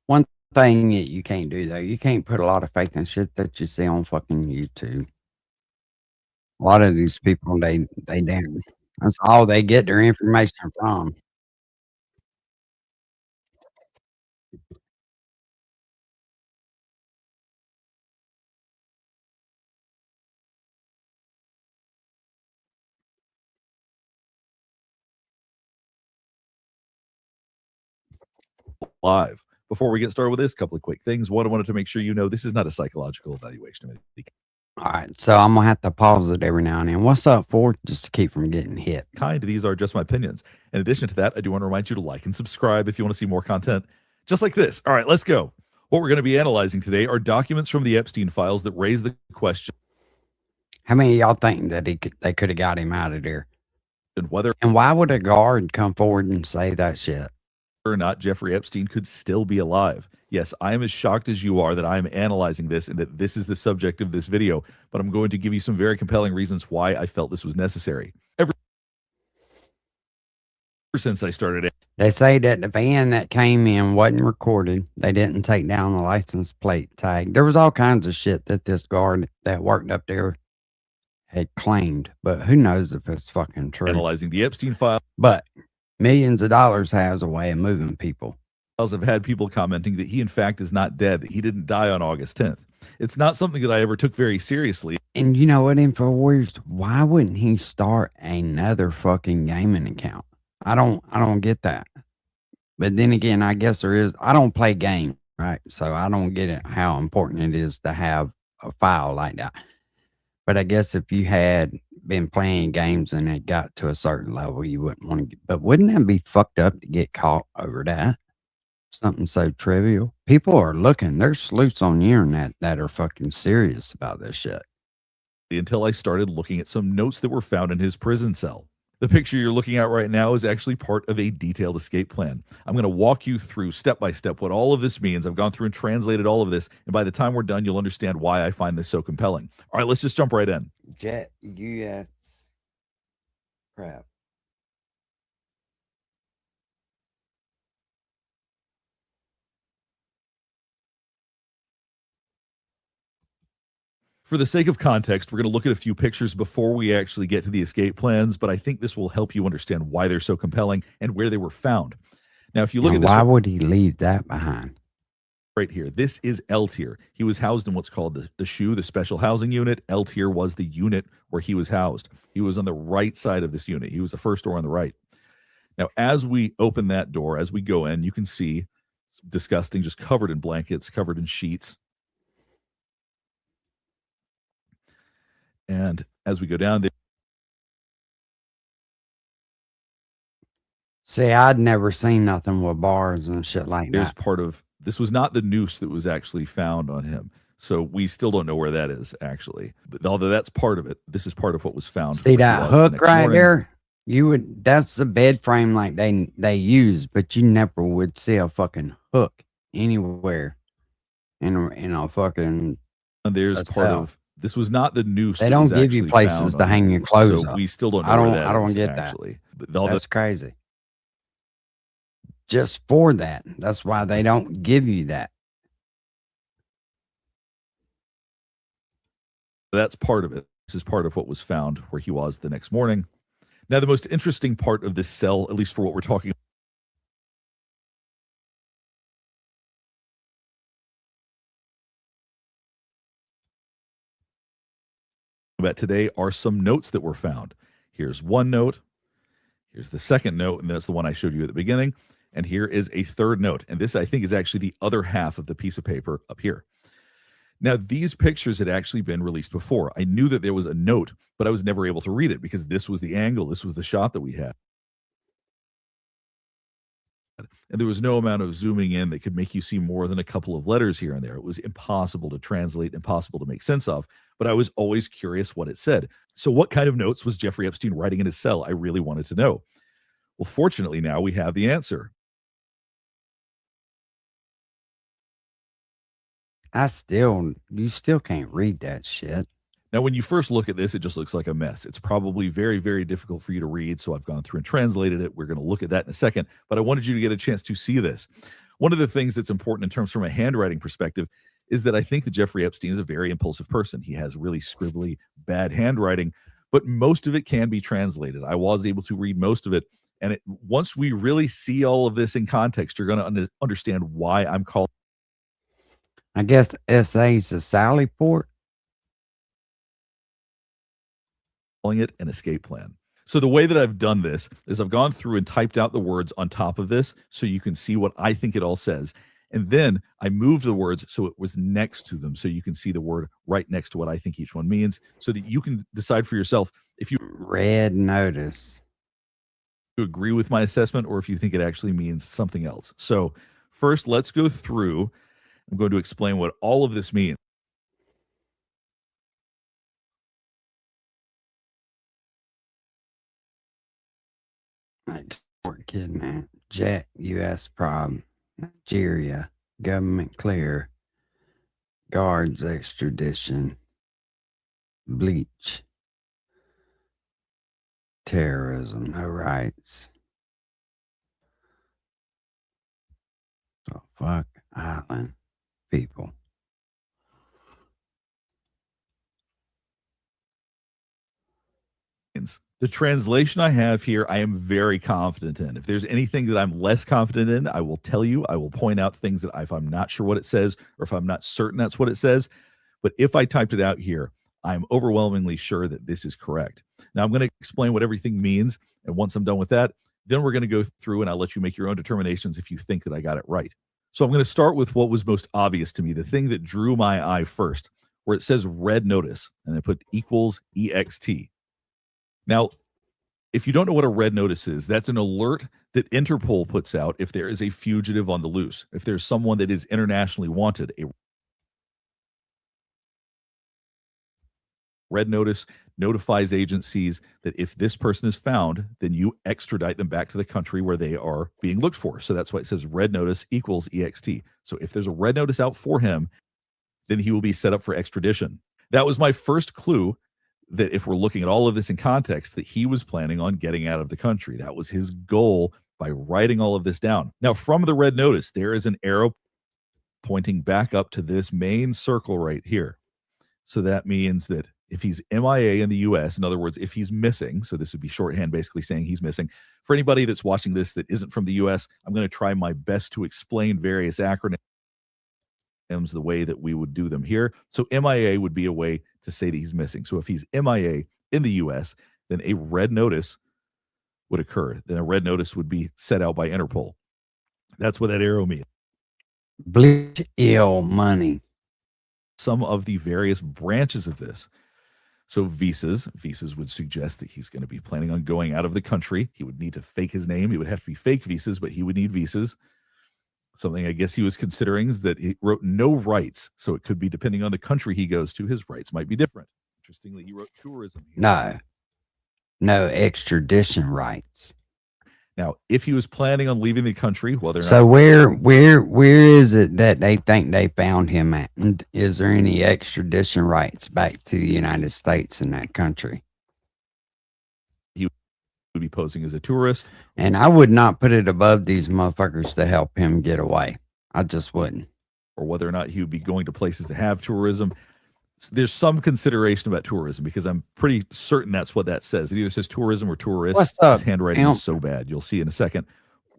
One thing that you can't do though, you can't put a lot of faith in shit that you see on fucking YouTube. A lot of these people, they damn, that's all they get their information from. Live. Before we get started with this, couple of quick things. One, I wanted to make sure you know this is not a psychological evaluation. All right, so I'm gonna have to pause it every now and then. What's up, Ford? Just to keep from getting hit. These are just my opinions. In addition to that, I do want to remind you to like and subscribe if you want to see more content just like this. All right, let's go. What we're going to be analyzing today are documents from the Epstein files that raise the question. How many of y'all think that they could have got him out of there? And whether and why would a guard come forward and say that shit? Or not Jeffrey Epstein could still be alive. Yes, I am as shocked as you are that I am analyzing this and that this is the subject of this video, but I'm going to give you some very compelling reasons why I felt this was necessary. Ever since I started it. They say that the van that came in wasn't recorded. They didn't take down the license plate tag. There was all kinds of shit that this guard that worked up there had claimed, but who knows if it's fucking true. Analyzing the Epstein file. But millions of dollars has a way of moving people. Have had people commenting that he in fact is not dead, that he didn't die on August 10th. It's not something that I ever took very seriously. And you know what, InfoWarriors, why wouldn't he start another fucking gaming account? I don't get that. But then again, I guess I don't play games, right? So I don't get it how important it is to have a file like that. But I guess if you had been playing games and it got to a certain level, you wouldn't want to get, but wouldn't that be fucked up to get caught over that? Something so trivial. People are looking. There's sleuths on the internet that are fucking serious about this shit. Until I started looking at some notes that were found in his prison cell. The picture you're looking at right now is actually part of a detailed escape plan. I'm going to walk you through step by step what all of this means. I've gone through and translated all of this, and by the time we're done, you'll understand why I find this so compelling. All right, let's just jump right in. Jet US crap. For the sake of context, we're going to look at a few pictures before we actually get to the escape plans, but I think this will help you understand why they're so compelling and where they were found. Now, if you look at this, why would he leave that behind? Right here, this is L tier. He was housed in what's called the SHU, the Special Housing Unit. L tier was the unit where he was housed. He was on the right side of this unit. He was the first door on the right. Now, as we open that door, as we go in, you can see it's disgusting, just covered in blankets, covered in sheets. And as we go down there. See, I'd never seen nothing with bars and shit like that. There's part of, this was not the noose that was actually found on him. So we still don't know where that is actually. But although that's part of it, this is part of what was found. See that hook right there? That's the bed frame like they use, but you never would see a fucking hook anywhere in a fucking. And there's part of, this was not the noose. They don't give you places to hang your clothes up. We still don't know where that is. I don't get actually. That. That's crazy. Just for that. That's why they don't give you that. That's part of it. This is part of what was found where he was the next morning. Now, the most interesting part of this cell, at least for what we're talking about today, are some notes that were found. Here's one note. Here's the second note, and that's the one I showed you at the beginning. And here is a third note. And this, I think, is actually the other half of the piece of paper up here. Now, these pictures had actually been released before. I knew that there was a note, but I was never able to read it because this was the angle. This was the shot that we had. and there was no amount of zooming in that could make you see more than a couple of letters here and there. It was impossible to translate, impossible to make sense of, but I was always curious what it said. So what kind of notes was Jeffrey Epstein writing in his cell? I really wanted to know. Well, fortunately, now we have the answer. You still can't read that shit. Now, when you first look at this, it just looks like a mess. It's probably very, very difficult for you to read. So I've gone through and translated it. We're going to look at that in a second, but I wanted you to get a chance to see this. One of the things that's important in terms from a handwriting perspective is that I think that Jeffrey Epstein is a very impulsive person. He has really scribbly, bad handwriting, but most of it can be translated. I was able to read most of it. And once we really see all of this in context, you're going to understand why I'm calling. I guess SA's a Sally port. Calling it an escape plan. So the way that I've done this is I've gone through and typed out the words on top of this so you can see what I think it all says. And then I moved the words so it was next to them so you can see the word right next to what I think each one means so that you can decide for yourself if you red notice. Agree with my assessment or if you think it actually means something else. So first, let's go through. I'm going to explain what all of this means. Export kidnap, jet, U.S. prob, Nigeria, government clear, guards extradition, bleach, terrorism, no rights. So fuck island people. The translation I have here, I am very confident in. If there's anything that I'm less confident in, I will tell you. I will point out things that if I'm not sure what it says or if I'm not certain that's what it says. But if I typed it out here, I'm overwhelmingly sure that this is correct. Now, I'm going to explain what everything means. And once I'm done with that, then we're going to go through and I'll let you make your own determinations if you think that I got it right. So I'm going to start with what was most obvious to me, the thing that drew my eye first, where it says red notice, and I put equals EXT. Now, if you don't know what a red notice is, that's an alert that Interpol puts out if there is a fugitive on the loose, if there's someone that is internationally wanted. A red notice notifies agencies that if this person is found, then you extradite them back to the country where they are being looked for. So that's why it says red notice equals EXT. So if there's a red notice out for him, then he will be set up for extradition. That was my first clue that if we're looking at all of this in context, that he was planning on getting out of the country. That was his goal by writing all of this down. Now, from the red notice, there is an arrow pointing back up to this main circle right here. So that means that if he's MIA in the US, in other words, if he's missing, so this would be shorthand basically saying he's missing. For anybody that's watching this that isn't from the US, I'm going to try my best to explain various acronyms the way that we would do them here. So MIA would be a way to say that he's missing. So if he's MIA in the US, then a red notice would occur. Then a red notice would be set out by Interpol. That's what that arrow means. Bleach ill money. Some of the various branches of this. So visas would suggest that he's going to be planning on going out of the country. He would need to fake his name. It would have to be fake visas, but he would need visas. Something I guess he was considering is that he wrote no rights. So it could be depending on the country he goes to, his rights might be different. Interestingly, he wrote tourism here. No extradition rights. Now, if he was planning on leaving the country, well, they're so where is it that they think they found him at? And is there any extradition rights back to the United States in that country? He would be posing as a tourist. And I would not put it above these motherfuckers to help him get away. I just wouldn't. Or whether or not he would be going to places that have tourism. There's some consideration about tourism because I'm pretty certain that's what that says. It either says tourism or tourist. What's up? His handwriting is so bad. You'll see in a second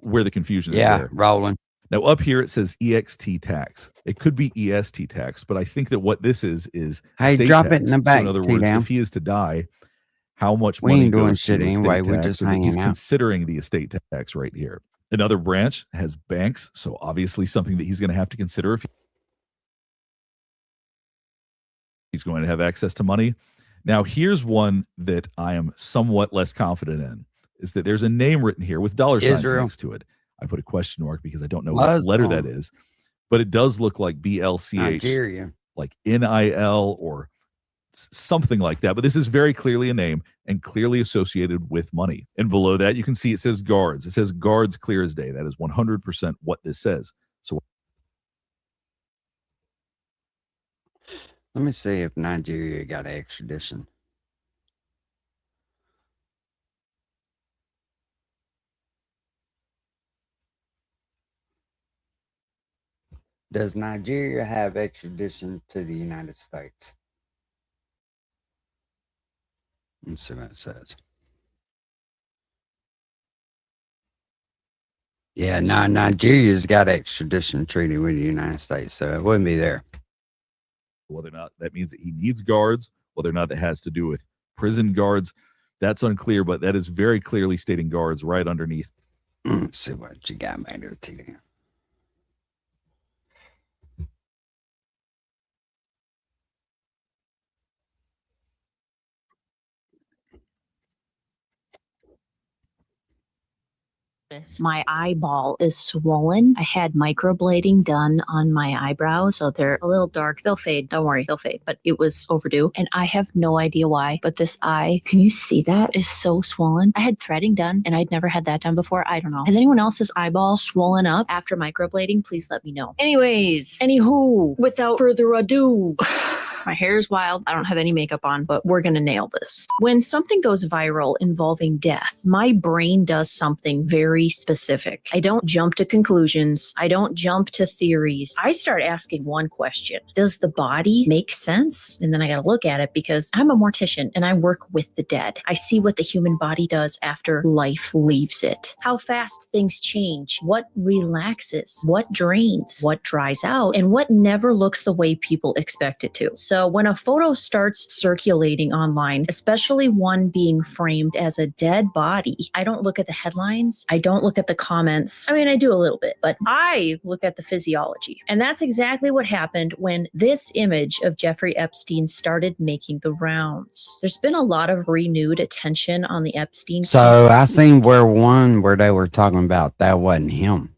where the confusion is there. Yeah, rolling. Now up here it says EXT tax. It could be EST tax, but I think that what this is hey, state drop tax. it in the back. So in other words, if he is to die, how much we money ain't doing goes shit to anyway. estate We're tax, just so that hanging he's out. considering the estate tax right here. Another branch has banks, so obviously something that he's going to have to consider if he's going to have access to money. Now, here's one that I am somewhat less confident in, is that there's a name written here with dollar signs Israel. next to it. I put a question mark because I don't know what letter that is, but it does look like BLCH, Nigeria, like NIL or something like that. But this is very clearly a name and clearly associated with money. And below that, you can see it says guards. It says guards clear as day. That is 100% what this says. So let me see if Nigeria got extradition. Does Nigeria have extradition to the United States? Let's see what it says. Yeah, no, Nigeria's got extradition treaty with the United States, so it wouldn't be there. whether or not that means that he needs guards, whether or not that has to do with prison guards, that's unclear, but that is very clearly stating guards right underneath. Let's see what you got, man. TD. My eyeball is swollen. I had microblading done on my eyebrows, so they're a little dark. They'll fade. Don't worry, they'll fade. But it was overdue, and I have no idea why. But this eye, can you see that? Is so swollen. I had threading done, and I'd never had that done before. I don't know. Has anyone else's eyeball swollen up after microblading? Please let me know. Anyways, anywho, without further ado. My hair is wild. I don't have any makeup on, but we're going to nail this. When something goes viral involving death, my brain does something very specific. I don't jump to conclusions. I don't jump to theories. I start asking one question. Does the body make sense? And then I got to look at it because I'm a mortician and I work with the dead. I see what the human body does after life leaves it. How fast things change. What relaxes. What drains. What dries out. And what never looks the way people expect it to. So when a photo starts circulating online, especially one being framed as a dead body, I don't look at the headlines. I don't look at the comments. I mean, I do a little bit, but I look at the physiology. And that's exactly what happened when this image of Jeffrey Epstein started making the rounds. There's been a lot of renewed attention on the Epstein case. So I seen where they were talking about that wasn't him.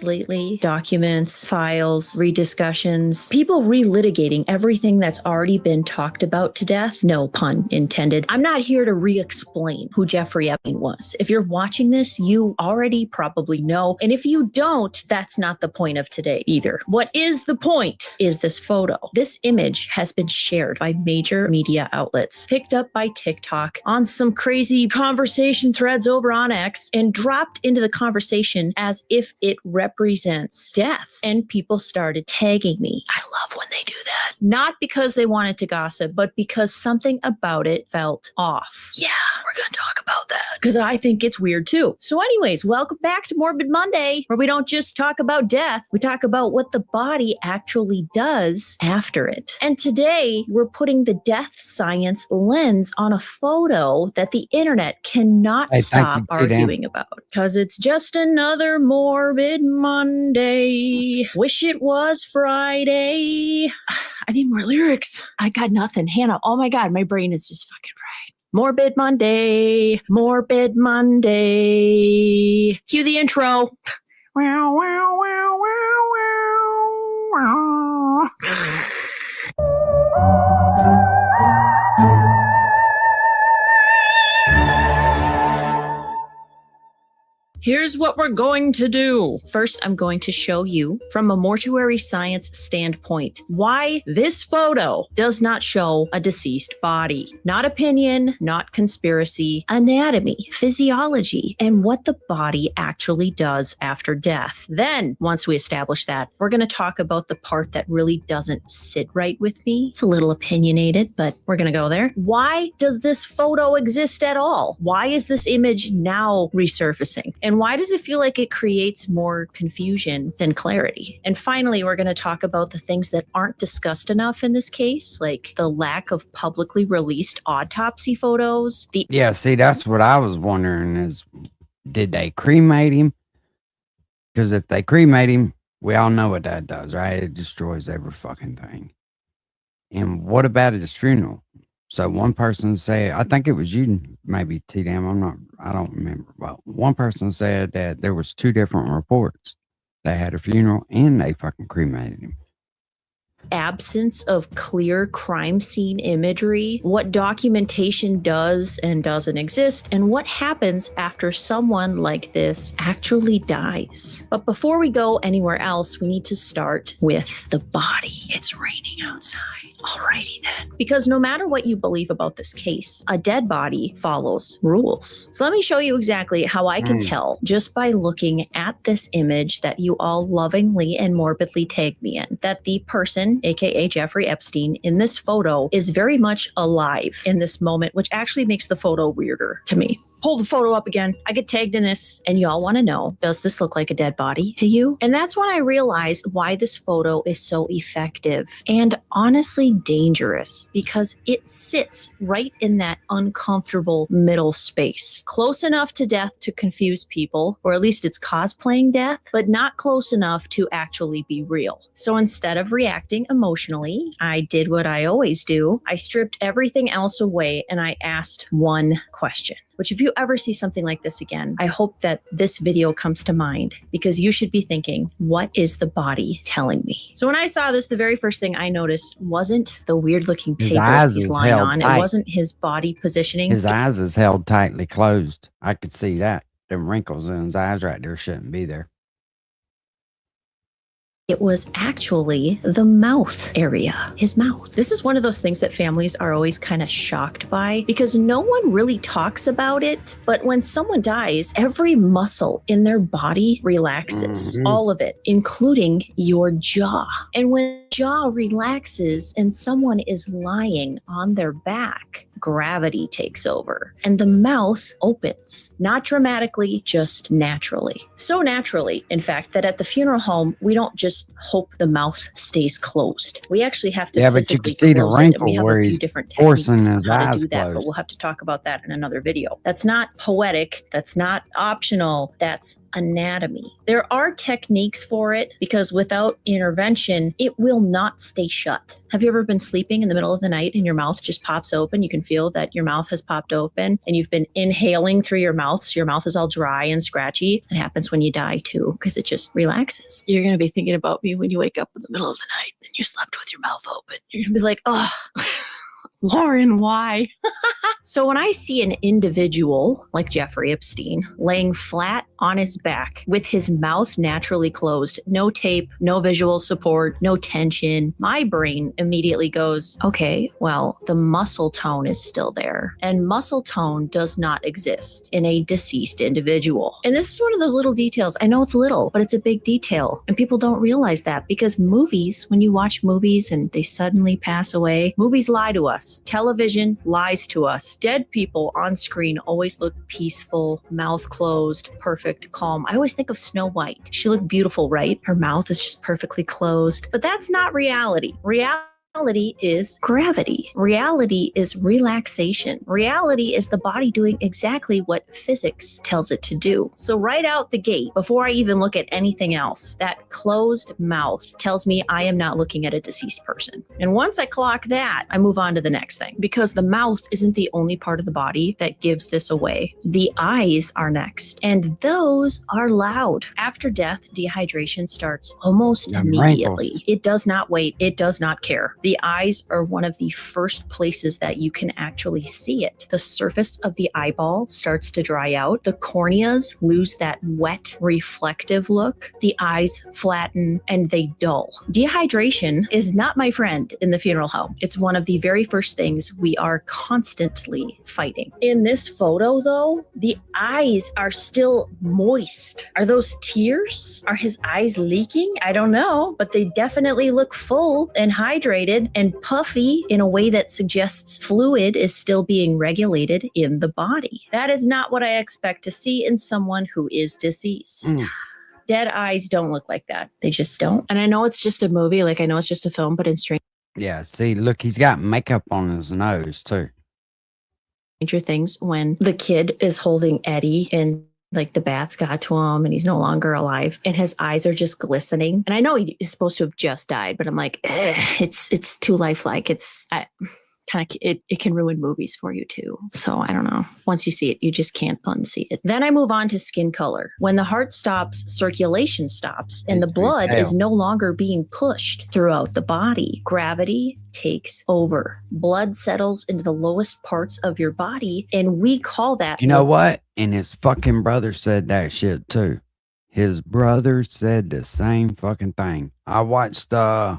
Lately, documents, files, rediscussions, people relitigating everything that's already been talked about to death. No pun intended. I'm not here to re-explain who Jeffrey Epstein was. If you're watching this, you already probably know. And if you don't, that's not the point of today either. What is the point is this photo. This image has been shared by major media outlets, picked up by TikTok, on some crazy conversation threads over on X, and dropped into the conversation as if it represents death. And people started tagging me. I love when they do that. Not because they wanted to gossip, but because something about it felt off. Yeah, we're going to talk about that because I think it's weird too. So anyways, welcome back to Morbid Monday, where we don't just talk about death. We talk about what the body actually does after it. And today we're putting the death science lens on a photo that the internet cannot stop arguing about because it's just another Morbid Monday. Wish it was Friday. I need more lyrics. I got nothing. Hannah, oh my God, my brain is just fucking fried. Morbid Monday. Morbid Monday. Cue the intro. Wow, wow, wow, wow, wow, wow. Here's what we're going to do. First, I'm going to show you from a mortuary science standpoint why this photo does not show a deceased body. Not opinion, not conspiracy, anatomy, physiology, and what the body actually does after death. Then, once we establish that, we're going to talk about the part that really doesn't sit right with me. It's a little opinionated, but we're going to go there. Why does this photo exist at all? Why is this image now resurfacing? And why does it feel like it creates more confusion than clarity? And finally, we're going to talk about the things that aren't discussed enough in this case, like the lack of publicly released autopsy photos. Yeah, see, that's what I was wondering is, did they cremate him? Because if they cremate him, we all know what that does, right? It destroys every fucking thing. And what about his funeral? So one person said, I think it was you, maybe T-Dam, I don't remember. Well, one person said that there was 2 different reports. They had a funeral and they fucking cremated him. Absence of clear crime scene imagery, what documentation does and doesn't exist, and what happens after someone like this actually dies. But before we go anywhere else, we need to start with the body. It's raining outside. Alrighty then. Because no matter what you believe about this case, a dead body follows rules. So let me show you exactly how I can tell just by looking at this image that you all lovingly and morbidly tagged me in, that the person, aka Jeffrey Epstein, in this photo is very much alive in this moment, which actually makes the photo weirder to me. Pull the photo up again. I get tagged in this, and y'all want to know, does this look like a dead body to you? And that's when I realized why this photo is so effective and honestly dangerous, because it sits right in that uncomfortable middle space. Close enough to death to confuse people, or at least it's cosplaying death, but not close enough to actually be real. So instead of reacting emotionally, I did what I always do. I stripped everything else away and I asked one question. Which if you ever see something like this again, I hope that this video comes to mind, because you should be thinking, what is the body telling me? So when I saw this, the very first thing I noticed wasn't the weird looking table he's lying on. It wasn't his body positioning. His eyes is held tightly closed. I could see that. Them wrinkles in his eyes right there shouldn't be there. It was actually the mouth area, his mouth. This is one of those things that families are always kind of shocked by, because no one really talks about it. But when someone dies, every muscle in their body relaxes, all of it, including your jaw. And when jaw relaxes and someone is lying on their back, gravity takes over and the mouth opens, not dramatically, just naturally. So naturally, in fact, that at the funeral home, we don't just hope the mouth stays closed. We actually have to but you can physically see the close it, and we wrinkle have where a few he's different forcing techniques on his how to eyes do that, but closed. we'll have to talk about that in another video. That's not poetic. That's not optional. That's anatomy. There are techniques for it, because without intervention, it will not stay shut. Have you ever been sleeping in the middle of the night and your mouth just pops open? You can feel that your mouth has popped open and you've been inhaling through your mouth, so your mouth is all dry and scratchy. It happens when you die too, because it just relaxes. You're going to be thinking about me when you wake up in the middle of the night and you slept with your mouth open. You're going to be like, oh, Lauren, why? So when I see an individual like Jeffrey Epstein laying flat on his back with his mouth naturally closed, no tape, no visual support, no tension, my brain immediately goes, okay, well, the muscle tone is still there. And muscle tone does not exist in a deceased individual. And this is one of those little details. I know it's little, but it's a big detail. And people don't realize that, because movies, when you watch movies and they suddenly pass away, movies lie to us. Television lies to us. Dead people on screen always look peaceful, mouth closed, perfect, calm. I always think of Snow White. She looked beautiful, right? Her mouth is just perfectly closed. But that's not reality. Reality is gravity. Reality is relaxation. Reality is the body doing exactly what physics tells it to do. So right out the gate, before I even look at anything else, that closed mouth tells me I am not looking at a deceased person. And once I clock that, I move on to the next thing, because the mouth isn't the only part of the body that gives this away. The eyes are next, and those are loud. After death, dehydration starts almost Them immediately. wrinkles. It does not wait. It does not care. The eyes are one of the first places that you can actually see it. The surface of the eyeball starts to dry out. The corneas lose that wet, reflective look. The eyes flatten and they dull. Dehydration is not my friend in the funeral home. It's one of the very first things we are constantly fighting. In this photo, though, the eyes are still moist. Are those tears? Are his eyes leaking? I don't know, but they definitely look full and hydrated and puffy in a way that suggests fluid is still being regulated in the body. That is not what I expect to see in someone who is deceased. Dead eyes don't look like that. They just don't. And I know it's just a movie, like I know it's just a film, but in Yeah, see, look, he's got makeup on his nose too. Stranger Things, when the kid is holding Eddie and like the bats got to him and he's no longer alive and his eyes are just glistening. And I know he is supposed to have just died, but I'm like, it's too lifelike. it can ruin movies for you too. So I don't know. Once you see it, you just can't unsee it. Then I move on to skin color. When the heart stops, circulation stops, and the Makes me blood is pale. no longer being pushed throughout the body. Gravity takes over. Blood settles into the lowest parts of your body, and we call that. You know what? And his fucking brother said that shit too. His brother said the same fucking thing. I watched I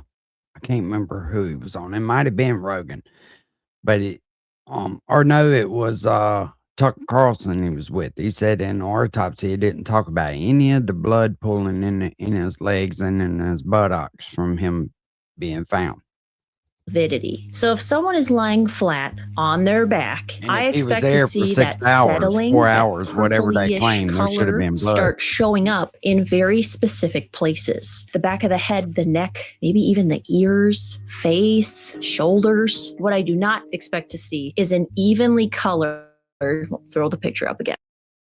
can't remember who he was on. It might have been Rogan. But it or no, it was Tucker Carlson he was with. He said in the autopsy he didn't talk about any of the blood pooling in his legs and in his buttocks from him being found. Avidity. So if someone is lying flat on their back, And I if he was expect to there for see 6 that hours, settling, 4 that hours, whatever they purplyish claim, there should have color been blood. start showing up in very specific places. The back of the head, the neck, maybe even the ears, face, shoulders. What I do not expect to see is an evenly colored, we'll throw the picture up again.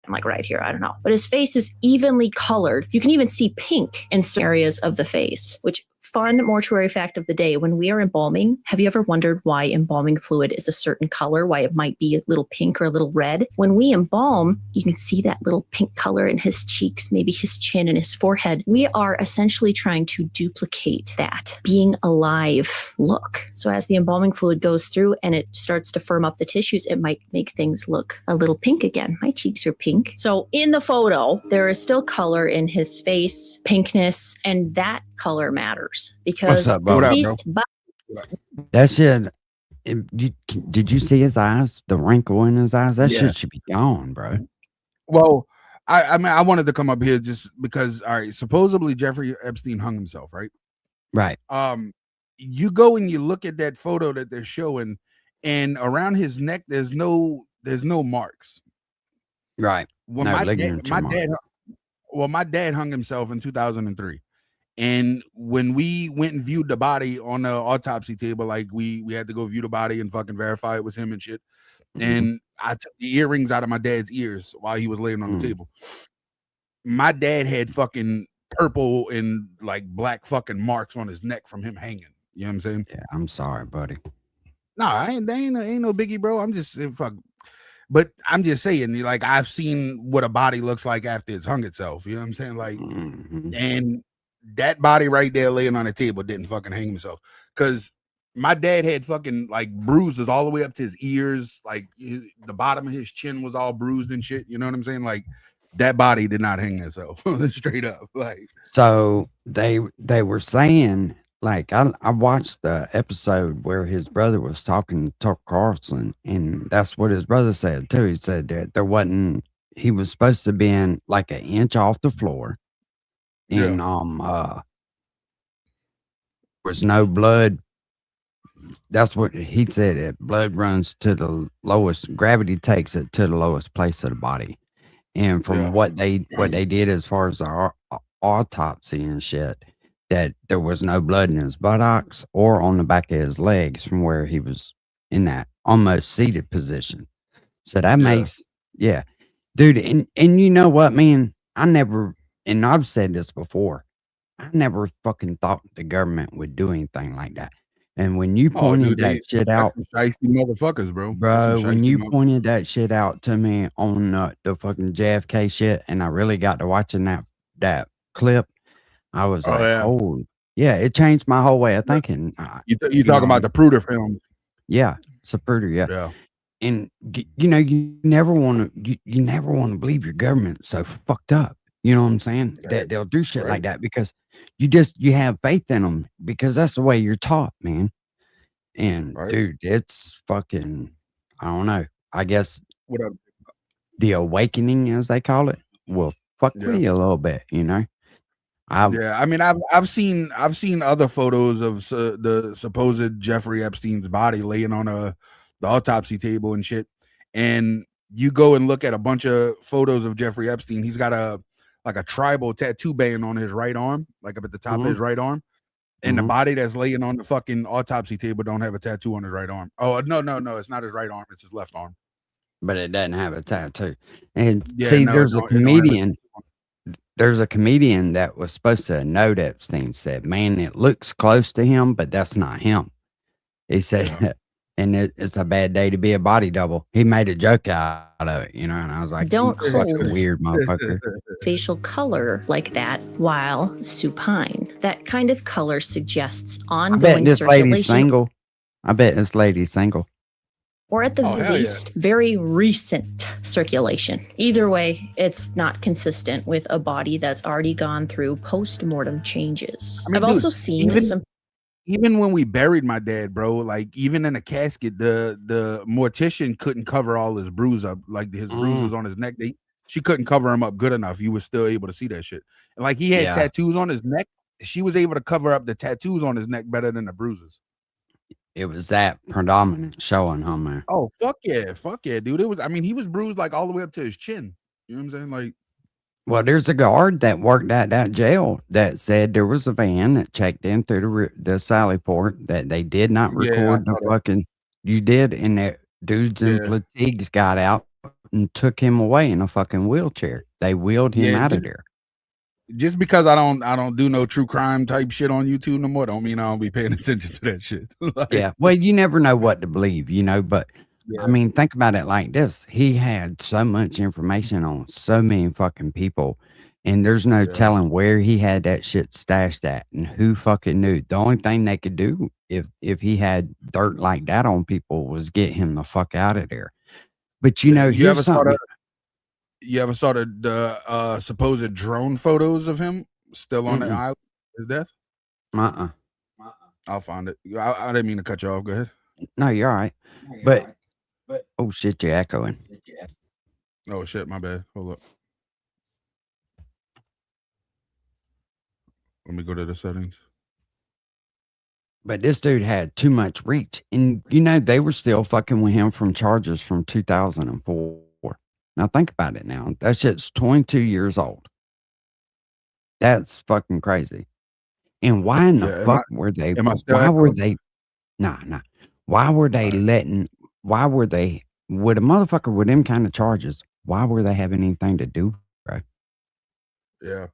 I'm like right here, I don't know. But his face is evenly colored. You can even see pink in some areas of the face, which fun mortuary fact of the day. When we are embalming, have you ever wondered why embalming fluid is a certain color, why it might be a little pink or a little red? When we embalm, you can see that little pink color in his cheeks, maybe his chin and his forehead. We are essentially trying to duplicate that being alive look. So as the embalming fluid goes through and it starts to firm up the tissues, it might make things look a little pink again. My cheeks are pink. So in the photo, there is still color in his face, pinkness, and that color matters because up, bro? What up, deceased bodies. That shit. Did you see his eyes? The wrinkle in his eyes? That Yeah. shit should be gone, bro. Well, I mean, I wanted to come up here just because, all right, supposedly Jeffrey Epstein hung himself, right? Right. You go and you look at that photo that they're showing, and around his neck, there's no marks. Right. When No my lignature mark. my dad hung himself in 2003. And when we went and viewed the body on the autopsy table, like we had to go view the body and fucking verify it was him and shit. Mhm. And I took the earrings out of my dad's ears while he was laying on the table. My dad had fucking purple and like black fucking marks on his neck from him hanging. You know what I'm saying? Yeah, I'm sorry, buddy. No, ain't no biggie, bro. I'm just fuck. But I'm just saying, like, I've seen what a body looks like after it's hung itself. You know what I'm saying? Like, Mhm. and that body right there laying on the table didn't fucking hang himself. Because my dad had fucking like bruises all the way up to his ears. Like the bottom of his chin was all bruised and shit. You know what I'm saying? Like that body did not hang itself. Straight up. Like, So they were saying, like, I watched the episode where his brother was talking to Tucker Carlson, and that's what his brother said too. He said that he was supposed to be in like an inch off the floor. And was no blood. That's what he said. It blood runs to the lowest, gravity takes it to the lowest place of the body. And from what they did as far as the autopsy and shit, that there was no blood in his buttocks or on the back of his legs from where he was in that almost seated position. So that makes, dude. And you know what, man? And I've said this before, I never fucking thought the government would do anything like that. And when you pointed that shit out, shiesty motherfuckers, bro. when you pointed that shit out to me on the fucking JFK shit, and I really got to watching that clip, I was like, oh, yeah, it changed my whole way of thinking. You talking about the Pruder film? Yeah, Zapruder, yeah. And you know, you never want to believe your government's so fucked up. You know what I'm saying? That they'll do shit like that because you have faith in them because that's the way you're taught, man. And dude, it's fucking, I don't know. I guess the awakening, as they call it, will fuck with you a little bit, you know. I mean, I've seen other photos of the supposed Jeffrey Epstein's body laying on the autopsy table and shit. And you go and look at a bunch of photos of Jeffrey Epstein. He's got a tribal tattoo band on his right arm, like up at the top of his right arm. And the body that's laying on the fucking autopsy table don't have a tattoo on his right arm. Oh, no, it's not his right arm. It's his left arm. But it doesn't have a tattoo. And there's a comedian that was supposed to know Epstein said, man, it looks close to him, but that's not him. He said, and it's a bad day to be a body double. He made a joke out of it, you know, and I was like, Don't "You fucking hold weird motherfucker." facial color like that while supine. That kind of color suggests I bet ongoing this lady's circulation, single. I bet this lady's single. or at the Oh, hell yeah. least, very recent circulation. Either way, it's not consistent with a body that's already gone through post-mortem changes. I mean, I've dude, also seen even- some Even when we buried my dad, bro, like even in a casket, the mortician couldn't cover all his bruise up, like his bruises on his neck. She couldn't cover him up good enough. You were still able to see that shit. And like he had Yeah. tattoos on his neck. She was able to cover up the tattoos on his neck better than the bruises. It was that predominant showing on there. Oh, fuck yeah, dude. It was, I mean, he was bruised like all the way up to his chin. You know what I'm saying? Like, Well, there's a guard that worked at that jail that said there was a van that checked in through the Sally Port that they did not Yeah, I record the saw that. fucking. You did, and that dudes in Yeah. fatigues got out and took him away in a fucking wheelchair. They wheeled him Yeah, out of dude. there. just because I don't do no true crime type shit on YouTube no more, don't mean I don't be paying attention to that shit. Like, Yeah. Well, you never know what to believe, you know, but yeah. I mean, think about it like this. He had so much information on so many fucking people, and there's no Yeah. telling where he had that shit stashed at and who fucking knew. The only thing they could do if he had dirt like that on people was get him the fuck out of there. But you know, you ever here's saw something. the supposed drone photos of him still on the Mm-mm. island? His death? Uh-uh. I'll find it. I didn't mean to cut you off. Go ahead. No, you're all right. But oh shit, you're echoing. Oh shit, my bad. Hold up. Let me go to the settings. But this dude had too much reach. And, you know, they were still fucking with him from charges from 2004. Now, think about it now. That shit's 22 years old. That's fucking crazy. And why in the Yeah, fuck were they? am I still Why were echoing? they? Nah. Why were they why were they, with a motherfucker with them kind of charges, why were they having anything to do, bro? Yeah.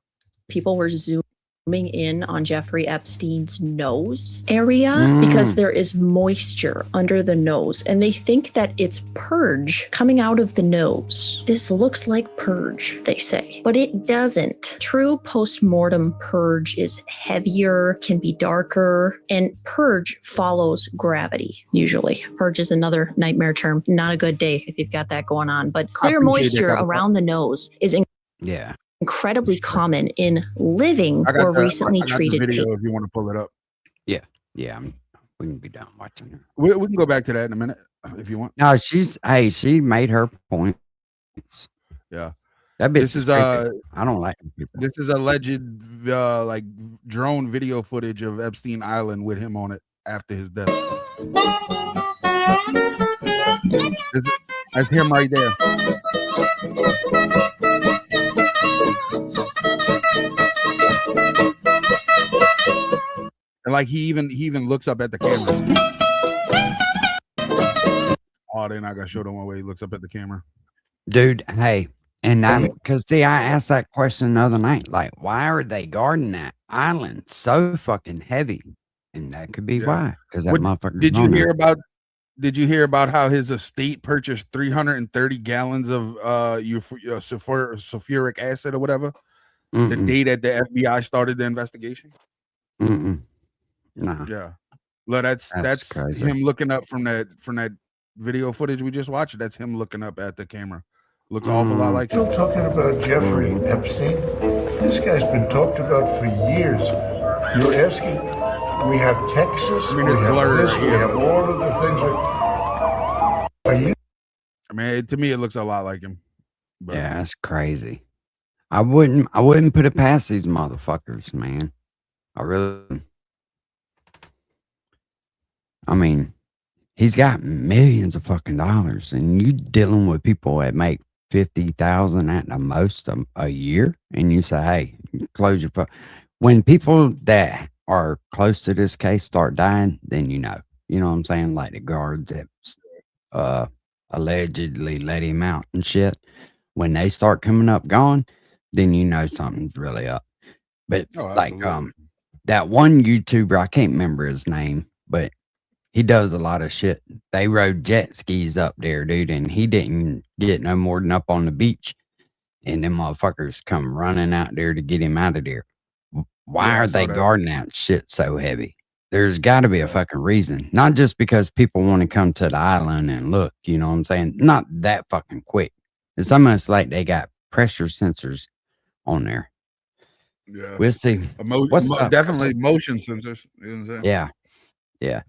people were zooming in on Jeffrey Epstein's nose area because there is moisture under the nose, and they think that it's purge coming out of the nose. This looks like purge, they say, but it doesn't. True post-mortem purge is heavier, can be darker, and purge follows gravity, usually. Purge is another nightmare term. Not a good day if you've got that going on, but clear appreciate moisture that. around the nose is Yeah. incredibly common in living I got or the, recently I got the treated video patients. if you want to pull it up. Yeah. We can be done watching her. We can go back to that in a minute if you want. No, she made her points. Yeah. That bitch This is creepy. I don't like them people. This is alleged like drone video footage of Epstein Island with him on it after his death. That's him right there. And like he even looks up at the camera. Oh, then I got showed on one way he looks up at the camera. Dude, hey, and I, because see, I asked that question the other night, like, why are they guarding that island so fucking heavy? And that could be Yeah. why, because that What- motherfucker. Did you hear about? Did you hear about how his estate purchased 330 gallons of sulfuric acid or whatever the day that the FBI started the investigation? Nah, Yeah, well, that's crazy. him looking up from that video footage we just watched. That's him looking up at the camera. Looks an awful lot like him. Still talking about Jeffrey Epstein? This guy's been talked about for years. You're asking, we have Texas, I mean, we it's have blurry this, right we here. have all of the things. Are you? I mean, to me, it looks a lot like him. But yeah, that's crazy. I wouldn't put it past these motherfuckers, man. I really. I mean, he's got millions of fucking dollars, and you dealing with people that make 50,000 at the most a year, and you say, "Hey, close your fuck." When people that are close to this case start dying, then you know what I'm saying, like the guards that allegedly let him out and shit. When they start coming up gone, then you know something's really up. But Oh, like absolutely. that one YouTuber, I can't remember his name, but he does a lot of shit. They rode jet skis up there, dude, and he didn't get no more than up on the beach. And them motherfuckers come running out there to get him out of there. Why Yeah, I are saw they that. guarding that shit so heavy? There's got to be a fucking reason. Not just because people want to come to the island and look, you know what I'm saying? Not that fucking quick. It's almost like they got pressure sensors on there. Yeah. We'll see. What's up? Definitely motion sensors. You know what I'm saying? Yeah. Yeah.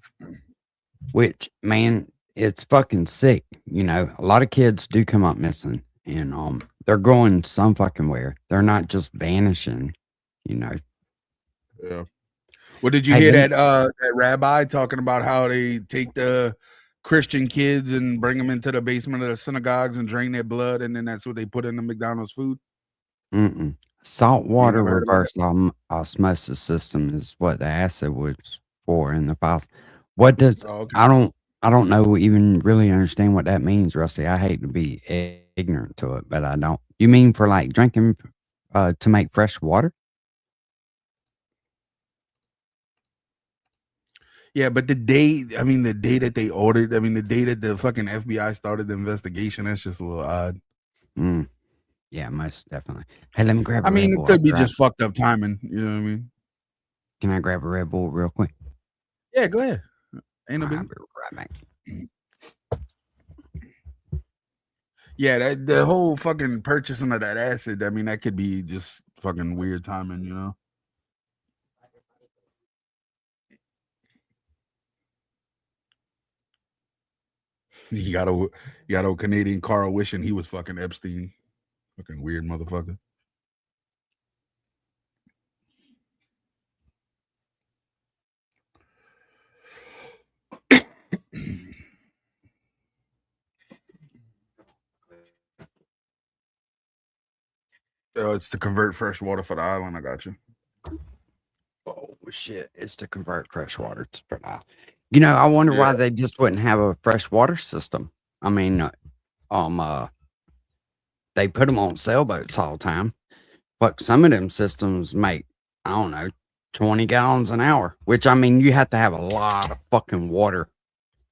Which, man, it's fucking sick. You know, a lot of kids do come up missing, and they're going some fucking where. They're not just vanishing, you know. Yeah. Well, did you Hey, hear let that rabbi talking about how they take the Christian kids and bring them into the basement of the synagogues and drain their blood, and then that's what they put in the McDonald's food? Saltwater never heard about reverse osmosis system is what the acid was for in the files. What does Oh, okay. I don't know even really understand what that means, Rusty. I hate to be ignorant to it, but I don't. You mean for like drinking to make fresh water? Yeah, but the day that they ordered, the day that the fucking FBI started the investigation, that's just a little odd. Yeah, most definitely. Hey, let me grab a I mean, Red it Bull. could be after I- just fucked up timing. You know what I mean? Can I grab a Red Bull real quick? Yeah, go ahead. Ain't no I'll big. be right back. Yeah, the whole fucking purchasing of that acid, that could be just fucking weird timing, you know? You got a Canadian Carl wishing he was fucking Epstein. Fucking weird motherfucker. It's to convert fresh water for the island. I got you. Oh shit! It's to convert fresh water to fertile. You know, I wonder why they just wouldn't have a fresh water system. I mean, they put them on sailboats all the time, but some of them systems make, I don't know, 20 gallons an hour. Which, I mean, you have to have a lot of fucking water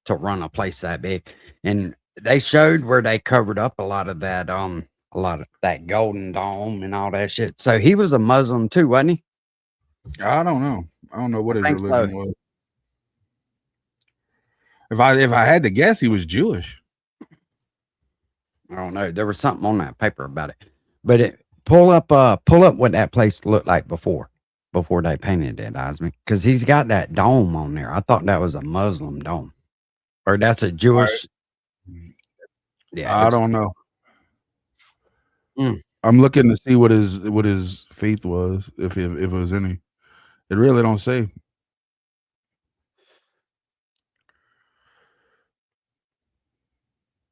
to run a place that big. And they showed where they covered up a lot of that Golden Dome and all that shit. So he was a Muslim too, wasn't he? I don't know. I don't know what his think religion so. was. If I had to guess, he was Jewish. I don't know. There was something on that paper about it. But pull up what that place looked like before they painted it, Osman. Because he's got that dome on there. I thought that was a Muslim dome. Or that's a Jewish. Yeah. I don't know. Mm. I'm looking to see what his faith was, if it was any. It really don't say.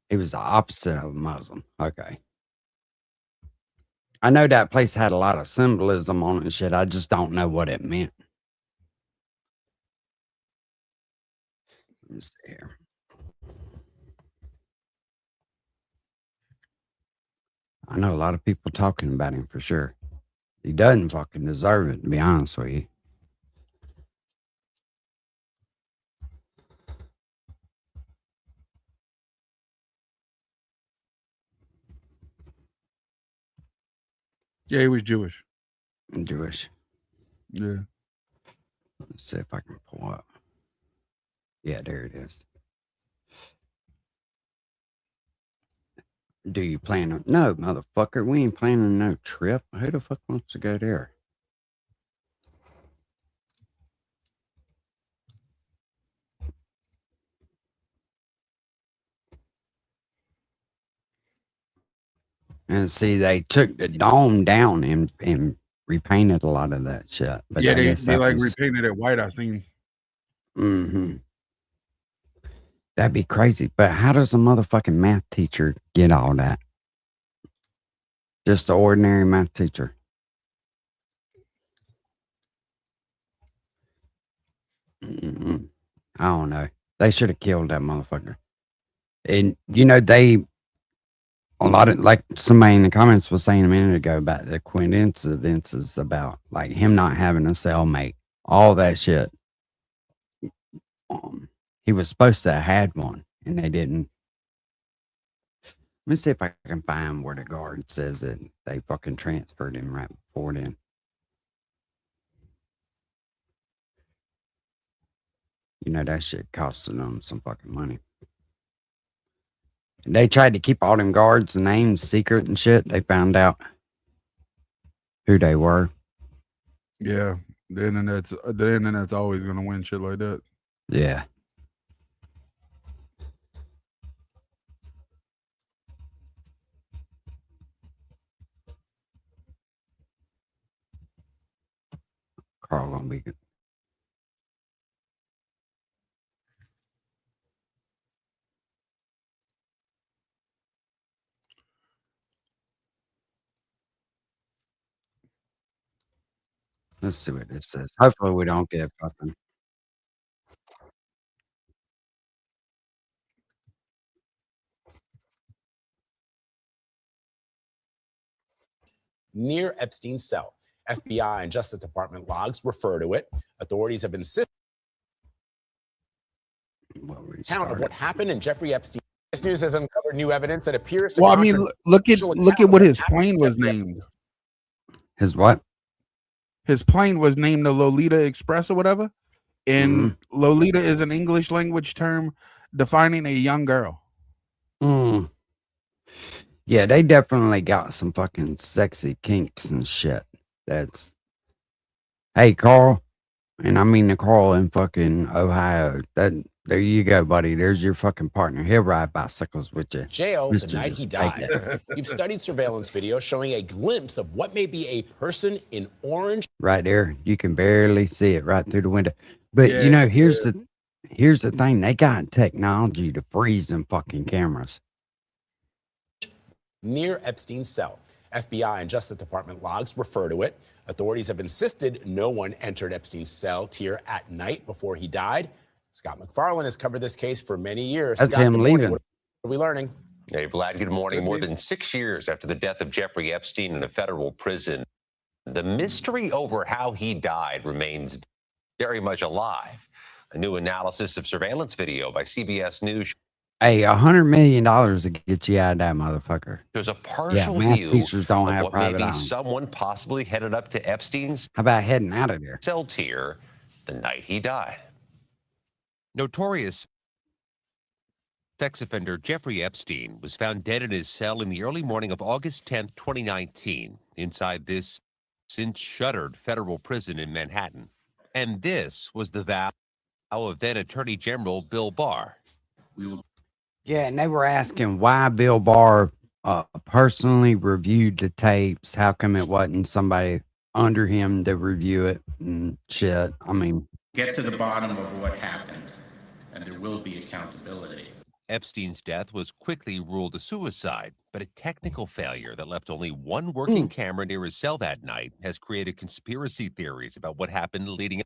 He was the opposite of a Muslim. Okay. I know that place had a lot of symbolism on it and shit. I just don't know what it meant. Let me see here. I know a lot of people talking about him for sure. He doesn't fucking deserve it, to be honest with you. Yeah, he was Jewish. Jewish. Yeah. Let's see if I can pull up. Yeah, there it is. Do you plan on? No, motherfucker. We ain't planning no trip. Who the fuck wants to go there? And see, they took the dome down and repainted a lot of that shit. But Yeah, I they guess that was, repainted it white, I seen. That'd be crazy. But how does a motherfucking math teacher get all that? Just an ordinary math teacher. I don't know. They should have killed that motherfucker. And you know, a lot of, like somebody in the comments was saying a minute ago about the coincidences about like him not having a cellmate, all that shit. He was supposed to have had one, and they didn't. Let me see if I can find where the guard says that they fucking transferred him right before then. You know, that shit costing them some fucking money. And they tried to keep all them guards' names secret and shit. They found out who they were. Yeah, the internet's always gonna win shit like that. Yeah. Carl gonna be good. Let's see what this says. Hopefully we don't get fucking. Near Epstein's cell. FBI and Justice Department logs refer to it. Authorities have insisted account of what happened in Jeffrey Epstein. This news has uncovered new evidence that appears to. Well, I mean, look at what his plane was named. His what? His plane was named the Lolita Express or whatever. And Lolita is an English language term defining a young girl. Yeah, they definitely got some fucking sexy kinks and shit. That's. Hey, Carl. And I mean the Carl in fucking Ohio. There you go, buddy. There's your fucking partner. He'll ride bicycles with you. J.O. the night he died. You've studied surveillance video showing a glimpse of what may be a person in orange. Right there. You can barely see it right through the window. But you know, here's the thing. They got technology to freeze them fucking cameras. Near Epstein's cell. FBI and Justice Department logs refer to it. Authorities have insisted no one entered Epstein's cell tier at night before he died. Scott McFarlane has covered this case for many years. That's Scott, him good morning. leaving. What are we learning? Hey, Vlad, good morning. More than 6 years after the death of Jeffrey Epstein in a federal prison, the mystery over how he died remains very much alive. A new analysis of surveillance video by CBS News. Hey, $100 million to get you out of that motherfucker. There's a partial view teachers don't of have what private maybe islands. someone possibly headed up to Epstein's How about heading out of there? cell tier the night he died. Notorious sex offender Jeffrey Epstein was found dead in his cell in the early morning of August 10th, 2019, inside this since shuttered federal prison in Manhattan. And this was the vow of then Attorney General Bill Barr. Yeah, and they were asking why Bill Barr personally reviewed the tapes. How come it wasn't somebody under him to review it and shit? I mean, get to the bottom of what happened, and there will be accountability. Epstein's death was quickly ruled a suicide, but a technical failure that left only one working camera near his cell that night has created conspiracy theories about what happened leading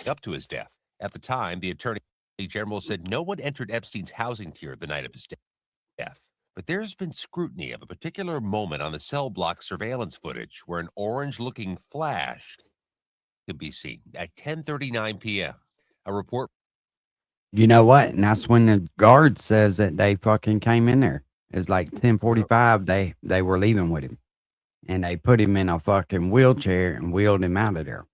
up to his death. At the time, the Attorney General said no one entered Epstein's housing tier the night of his death. But there's been scrutiny of a particular moment on the cell block surveillance footage where an orange-looking flash can be seen at 10:39 p.m. A report. you know what? And that's when the guard says that they fucking came in there. It's like 10:45. They were leaving with him, and they put him in a fucking wheelchair and wheeled him out of there.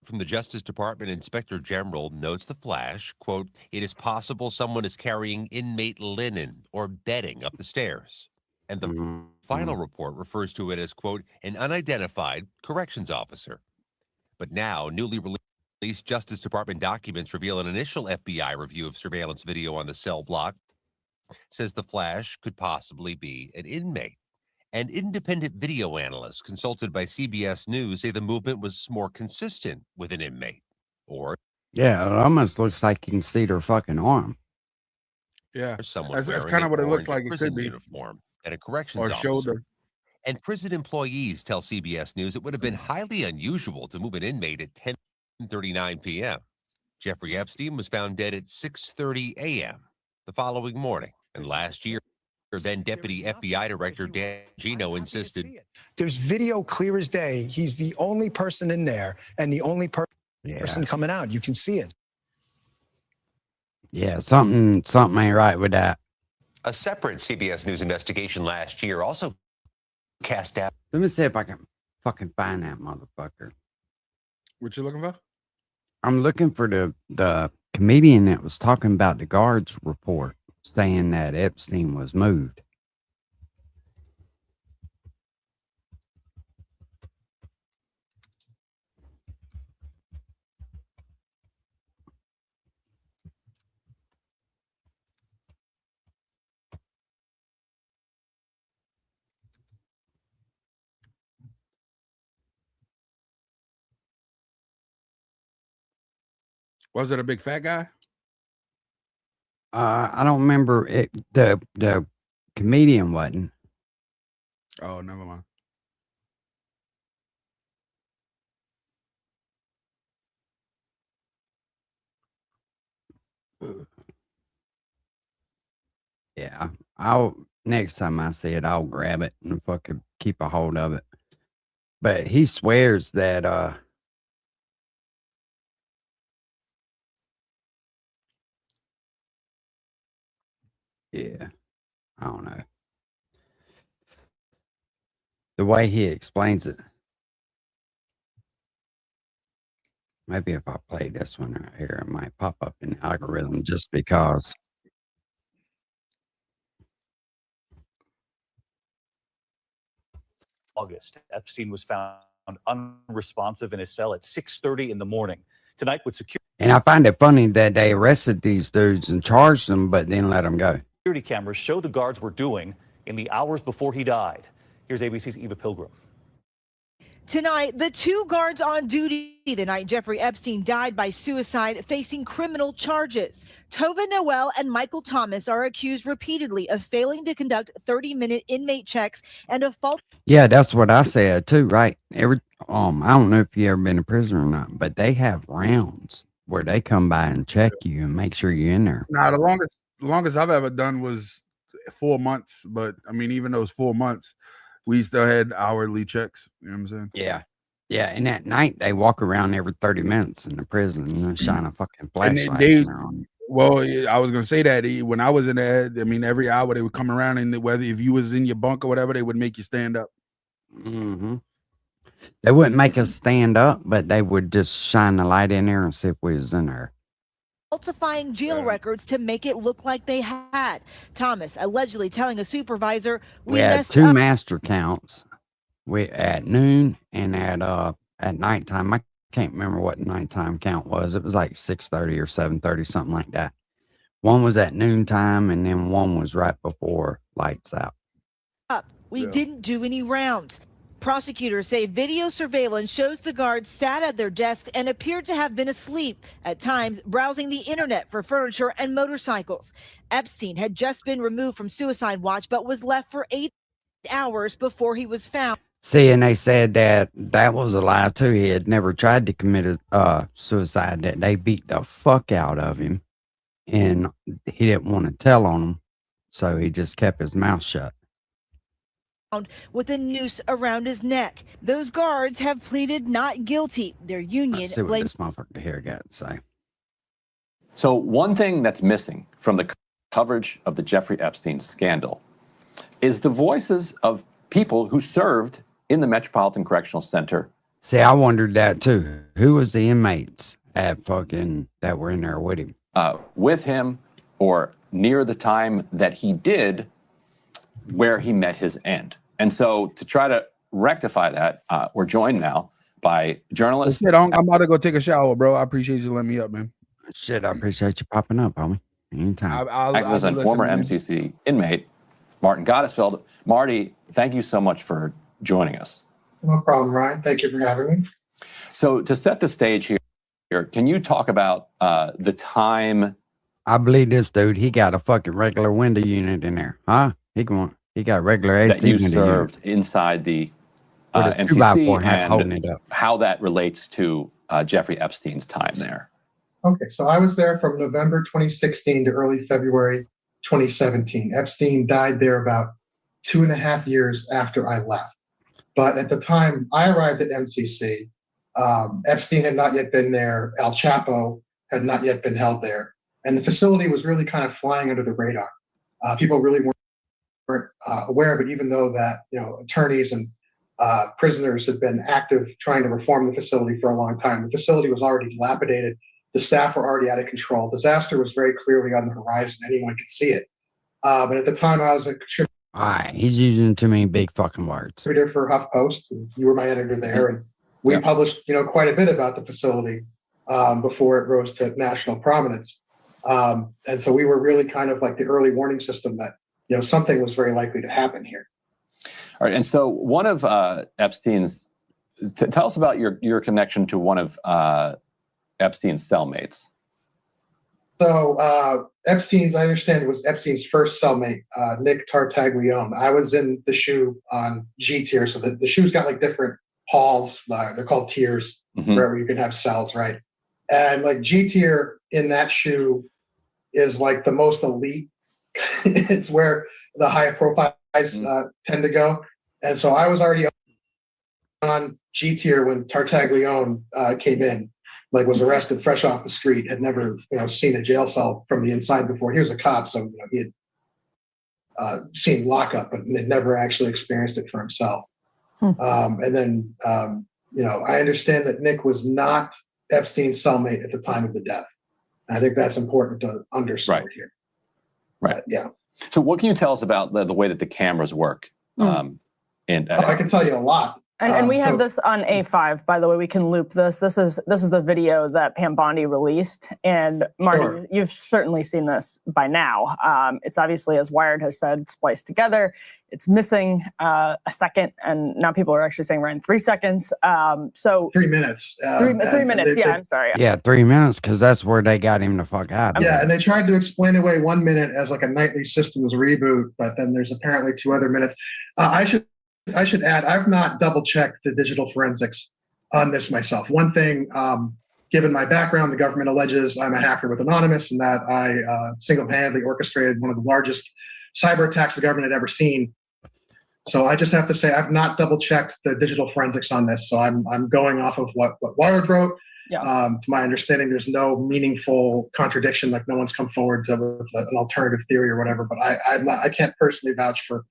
From the Justice Department, Inspector General notes the flash, quote, "It is possible someone is carrying inmate linen or bedding up the stairs." And the final report refers to it as, quote, "an unidentified corrections officer." But now, newly released Justice Department documents reveal an initial FBI review of surveillance video on the cell block says the flash could possibly be an inmate. And independent video analysts consulted by CBS News say the movement was more consistent with an inmate. Or yeah, it almost looks like you can see their fucking arm. Yeah, someone that's kind of what it looks like. It could be uniform and a corrections or officer. shoulder. And prison employees tell CBS News it would have been highly unusual to move an inmate at 10:39 p.m. Jeffrey Epstein was found dead at 6:30 a.m. the following morning. And last year, then Deputy FBI Director Dan Gino insisted. There's video clear as day. He's the only person in there and the only person coming out. You can see it. Yeah, something ain't right with that. A separate CBS News investigation last year also cast doubt. Let me see if I can fucking find that motherfucker. What you looking for? I'm looking for the comedian that was talking about the guards report saying that Epstein was moved. Was it a big fat guy? I don't remember it. The comedian wasn't. Oh, never mind. Yeah, I'll next time I see it, I'll grab it and fucking keep a hold of it. But he swears that yeah, I don't know. The way he explains it. Maybe if I play this one right here, it might pop up in the algorithm just because. August, Epstein was found unresponsive in his cell at 6:30 in the morning. Tonight with security And I find it funny that they arrested these dudes and charged them, but then let them go. cameras show the guards were doing in the hours before he died. Here's ABC's Eva Pilgrim. Tonight, the two guards on duty the night Jeffrey Epstein died by suicide facing criminal charges. Tova Noel and Michael Thomas are accused repeatedly of failing to conduct 30-minute inmate checks and of fault. Yeah, that's what I said too, right? I don't know if you ever been to prison or not, but they have rounds where they come by and check you and make sure you're in there. Nah, the longest I've ever done was 4 months. But I mean, even those 4 months, we still had hourly checks. You know what I'm saying? Yeah. Yeah, and at night they walk around every 30 minutes in the prison, shine a fucking flashlight. Well, I was gonna say that when I was in there, I mean, every hour they would come around, and whether if you was in your bunk or whatever, they would make you stand up. Mm-hmm. They wouldn't make us stand up, but they would just shine the light in there and see if we was in there. Falsifying jail records to make it look like they had. Thomas allegedly telling a supervisor, We had two master counts. We at noon and at nighttime. I can't remember what nighttime count was. It was like 6:30 or 7:30, something like that. One was at noontime, and then one was right before lights out. We didn't do any rounds. Prosecutors say video surveillance shows the guards sat at their desks and appeared to have been asleep, at times browsing the internet for furniture and motorcycles. Epstein had just been removed from suicide watch, but was left for 8 hours before he was found. See, and they said that was a lie too. He had never tried to commit suicide. That they beat the fuck out of him, and he didn't want to tell on them, so he just kept his mouth shut. With a noose around his neck. Those guards have pleaded not guilty. Their union Let's see what blames this motherfucker here got to say. So one thing that's missing from the coverage of the Jeffrey Epstein scandal is the voices of people who served in the Metropolitan Correctional Center. See, I wondered that too. Who was the inmates at that were in there with him? With him or near the time that he did where he met his end. And so to try to rectify that, we're joined now by journalists. Shit, I'm about to go take a shower, bro. I appreciate you letting me up, man. Shit, I appreciate you popping up, homie. Anytime. Activist and former MCC inmate, Martin Gottesfeld. Marty, thank you so much for joining us. No problem, Ryan. Thank you for having me. So to set the stage here, can you talk about the time? I believe this dude, he got a fucking regular window unit in there. Huh? He got regular AC that you window served unit. Inside the With a 2x4 hat holding and it up. how that relates to Jeffrey Epstein's time there. Okay, so I was there from November 2016 to early February 2017. Epstein died there about 2.5 years after I left. But at the time I arrived at MCC, Epstein had not yet been there. El Chapo had not yet been held there. And the facility was really kind of flying under the radar. People really weren't aware of it, even though that, attorneys and prisoners had been active trying to reform the facility for a long time. The facility was already dilapidated. The staff were already out of control. Disaster was very clearly on the horizon. Anyone could see it. But at the time, I was a All right, he's using too many big fucking words. contributor for HuffPost, and you were my editor there, and we published, quite a bit about the facility before it rose to national prominence. And so we were really kind of like the early warning system that, something was very likely to happen here. All right, and so one of Epstein's, tell us about your connection to one of Epstein's cellmates. So Epstein's, I understand, it was Epstein's first cellmate, Nick Tartaglione. I was in the SHU on G tier, so the SHU's got like different halls. They're called tiers, where you can have cells, right? And like G tier in that SHU is like the most elite. It's where the higher profiles tend to go. And so I was already on G tier when Tartaglione came in. Like was arrested fresh off the street, had never seen a jail cell from the inside before. He was a cop, so he had seen lockup, but had never actually experienced it for himself. And then I understand that Nick was not Epstein's cellmate at the time of the death. And I think that's important to underscore here. Right. Yeah. So what can you tell us about the way that the cameras work? I can tell you a lot. And we have this on A5, by the way. We can loop this. This is the video that Pam Bondi released. And Marty, you've certainly seen this by now. It's obviously, as Wired has said, spliced together. It's missing a second, and now people are actually saying we're in 3 seconds. So 3 minutes. 3 minutes. I'm sorry. Yeah, 3 minutes, because that's where they got him the fuck out. Yeah, and they tried to explain away 1 minute as like a nightly systems reboot, but then there's apparently 2 other minutes. I should add, I've not double checked the digital forensics on this myself. One thing, given my background, the government alleges I'm a hacker with Anonymous and that I single-handedly orchestrated one of the largest cyber attacks the government had ever seen. So I just have to say I've not double checked the digital forensics on this. So I'm going off of what Wired wrote. Yeah. To my understanding, there's no meaningful contradiction. Like no one's come forward with an alternative theory or whatever. But I can't personally vouch for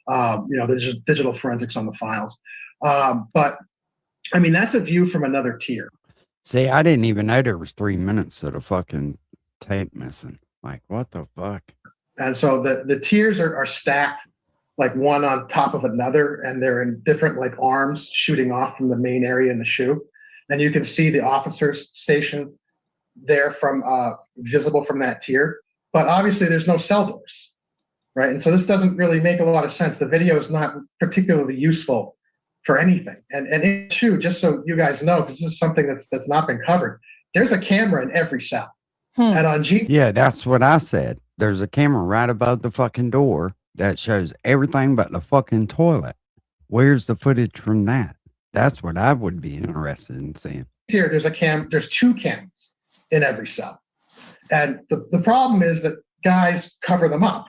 the digital forensics on the files. But I mean, that's a view from another tier. See, I didn't even know there was 3 minutes of the fucking tape missing. Like, what the fuck? And so the tiers are stacked like one on top of another, and they're in different like arms shooting off from the main area in the SHU. And you can see the officers station there from visible from that tier. But obviously there's no cell doors. Right. And so this doesn't really make a lot of sense. The video is not particularly useful for anything. And in SHU, just so you guys know, because this is something that's not been covered, there's a camera in every cell. And on G. Yeah, that's what I said. There's a camera right above the fucking door that shows everything but the fucking toilet. Where's the footage from that? That's what I would be interested in seeing. Here, there's 2 cameras in every cell. And the problem is that guys cover them up.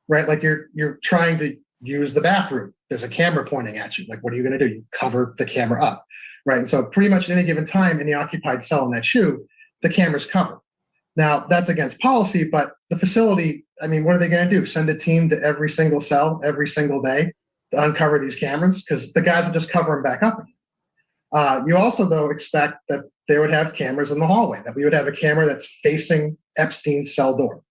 Right, like you're trying to use the bathroom. There's a camera pointing at you. Like, what are you going to do? You cover the camera up, right? And so, pretty much at any given time in the occupied cell in that SHU, the camera's covered. Now, that's against policy, but the facility. I mean, what are they going to do? Send a team to every single cell every single day to uncover these cameras? Because the guys will just cover them back up again. You also, though, expect that they would have cameras in the hallway. That we would have a camera that's facing Epstein's cell door,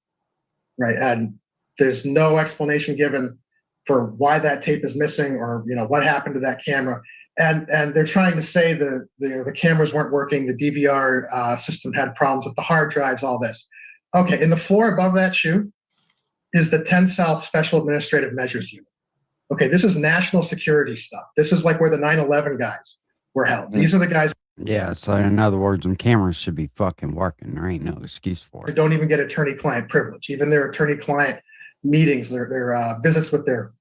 right? And there's no explanation given for why that tape is missing or what happened to that camera. And they're trying to say the cameras weren't working, the DVR system had problems with the hard drives, all this. Okay, in the floor above that SHU is the 10 South Special Administrative Measures Unit. Okay, this is national security stuff. This is like where the 9/11 guys were held. These are the guys. Yeah, so in other words, them cameras should be fucking working. There ain't no excuse for They it. don't even get attorney-client privilege. Even their attorney-client meetings, their visits with their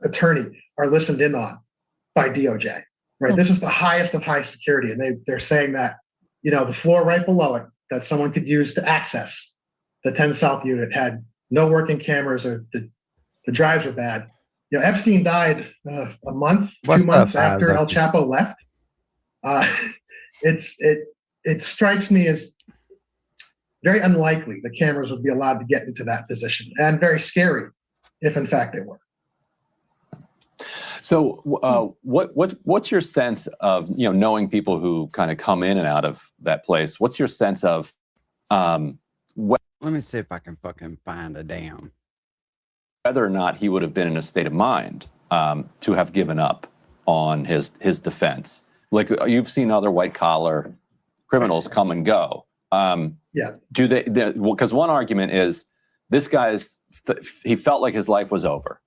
attorney are listened in on by DOJ, right? This is the highest of high security. And they're saying that, the floor right below it that someone could use to access the 10 South unit had no working cameras or the drives were bad. Epstein died a month, 2 months after El Chapo left. It strikes me as very unlikely the cameras would be allowed to get into that position, and very scary if in fact they were. So, what's your sense of, you know, knowing people who kind of come in and out of that place? What's your sense of Let me see if I can fucking find a damn. whether or not he would have been in a state of mind to have given up on his defense? Like, you've seen other white collar criminals come and go. Yeah. Do they? Because one argument is this guy's he felt like his life was over.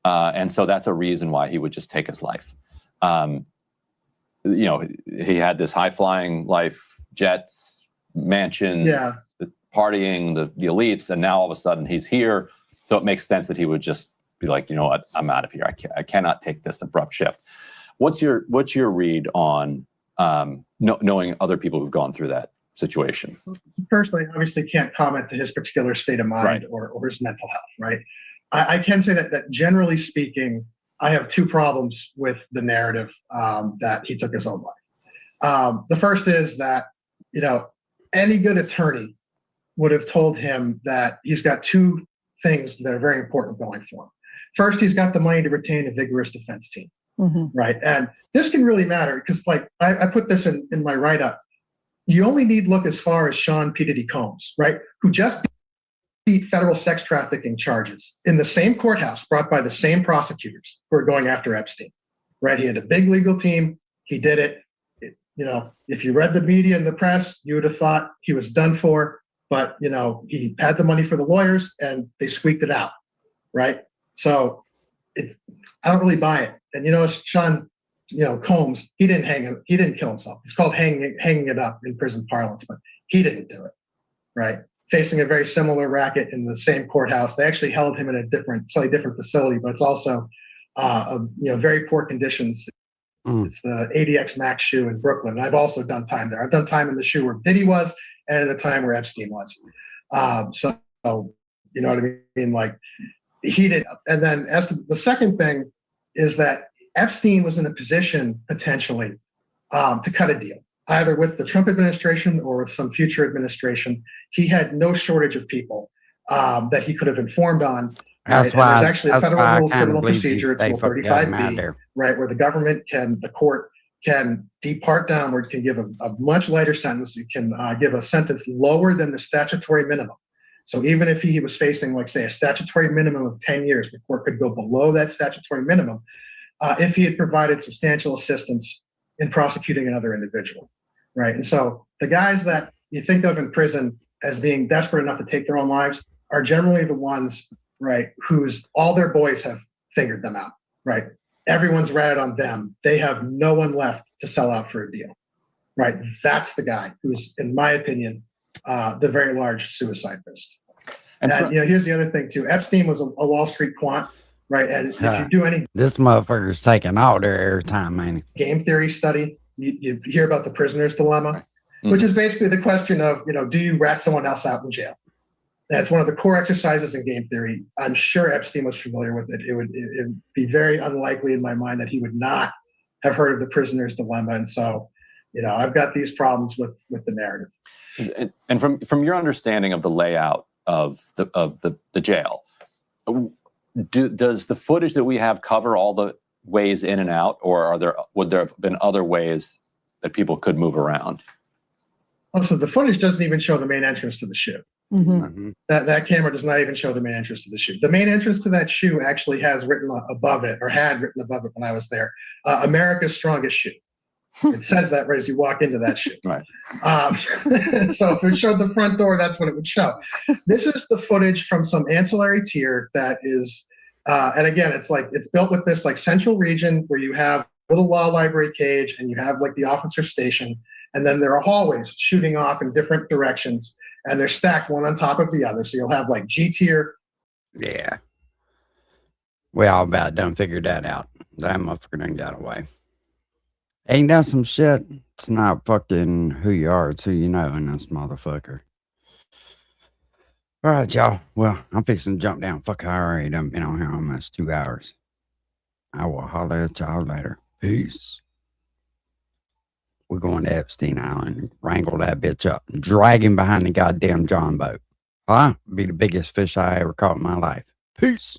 And so that's a reason why he would just take his life. You know, he had this high flying life, jets, mansion, the partying, the elites, and now all of a sudden he's here. So it makes sense that he would just be like, you know what, I'm out of here. I cannot take this abrupt shift. What's your read on knowing other people who've gone through that situation? Personally, obviously can't comment to his particular state of mind or his mental health, right? I can say that generally speaking, I have two problems with the narrative that he took his own life. The first is that, you know, any good attorney would have told him that he's got two things that are very important going for him. First, he's got the money to retain a vigorous defense team, right? And this can really matter because, like, I put this in my write-up. You only need look as far as Sean P. Diddy Combs, right? Who just beat federal sex trafficking charges in the same courthouse brought by the same prosecutors who are going after Epstein, right? He had a big legal team. He did it. You know, if you read the media and the press, you would have thought he was done for, but, you know, he had the money for the lawyers and they squeaked it out, right? So I don't really buy it. And, you know, Sean, you know, Combs, he didn't kill himself. It's called hanging it up in prison parlance, but he didn't do it, right? Facing a very similar racket in the same courthouse. They actually held him in a slightly different facility, but it's also, you know, very poor conditions. It's the ADX Max shoe in Brooklyn. And I've also done time there. I've done time in the shoe where Diddy was and at the time where Epstein was. So, you know what I mean? Like, he did. And then as to the second thing is that Epstein was in a position potentially to cut a deal, either with the Trump administration or with some future administration. He had no shortage of people that he could have informed on. That's right? why. There's actually a federal rule criminal procedure. It's Rule fucking got him out 35B, there. right, where the court can depart downward, can give a much lighter sentence. It can give a sentence lower than the statutory minimum. So even if he was facing, like, say, a statutory minimum of 10 years, the court could go below that statutory minimum if he had provided substantial assistance in prosecuting another individual, right? And so the guys that you think of in prison as being desperate enough to take their own lives are generally the ones, right, whose all their boys have figured them out, right? Everyone's ratted on them. They have no one left to sell out for a deal, right? That's the guy who's, in my opinion, the very large suicide risk. And you know, here's the other thing too. Epstein was a Wall Street quant, right? And if you do any This motherfucker's taking all their airtime, man. game theory study, you hear about the prisoner's dilemma, which is basically the question of, you know, do you rat someone else out in jail? That's one of the core exercises in game theory. I'm sure Epstein was familiar with it. It would be very unlikely in my mind that he would not have heard of the prisoner's dilemma. And so, you know, I've got these problems with the narrative. And from your understanding of the layout of the jail, does the footage that we have cover all the ways in and out, or would there have been other ways that people could move around? Also, the footage doesn't even show the main entrance to the shoe. That camera does not even show the main entrance to the shoe. The main entrance to that shoe actually has written above it, or had written above it when I was there, America's strongest shoe. It says that right as you walk into that shoe. Right. So if it showed the front door, that's what it would show. This is the footage from some ancillary tier that is, and again, it's built with this like central region where you have a little law library cage and you have like the officer station, and then there are hallways shooting off in different directions, and they're stacked one on top of the other. So you'll have like G tier. Yeah. We all about done figured that out. That motherfucker done got away. Ain't that some shit? It's not fucking who you are, it's who you know in this motherfucker. All right, y'all. Well, I'm fixing to jump down. Fuck, I already done been on here almost 2 hours. I will holler at y'all later. Peace. we're going to Epstein Island and wrangle that bitch up and drag him behind the goddamn John boat. Huh? Be the biggest fish I ever caught in my life. Peace.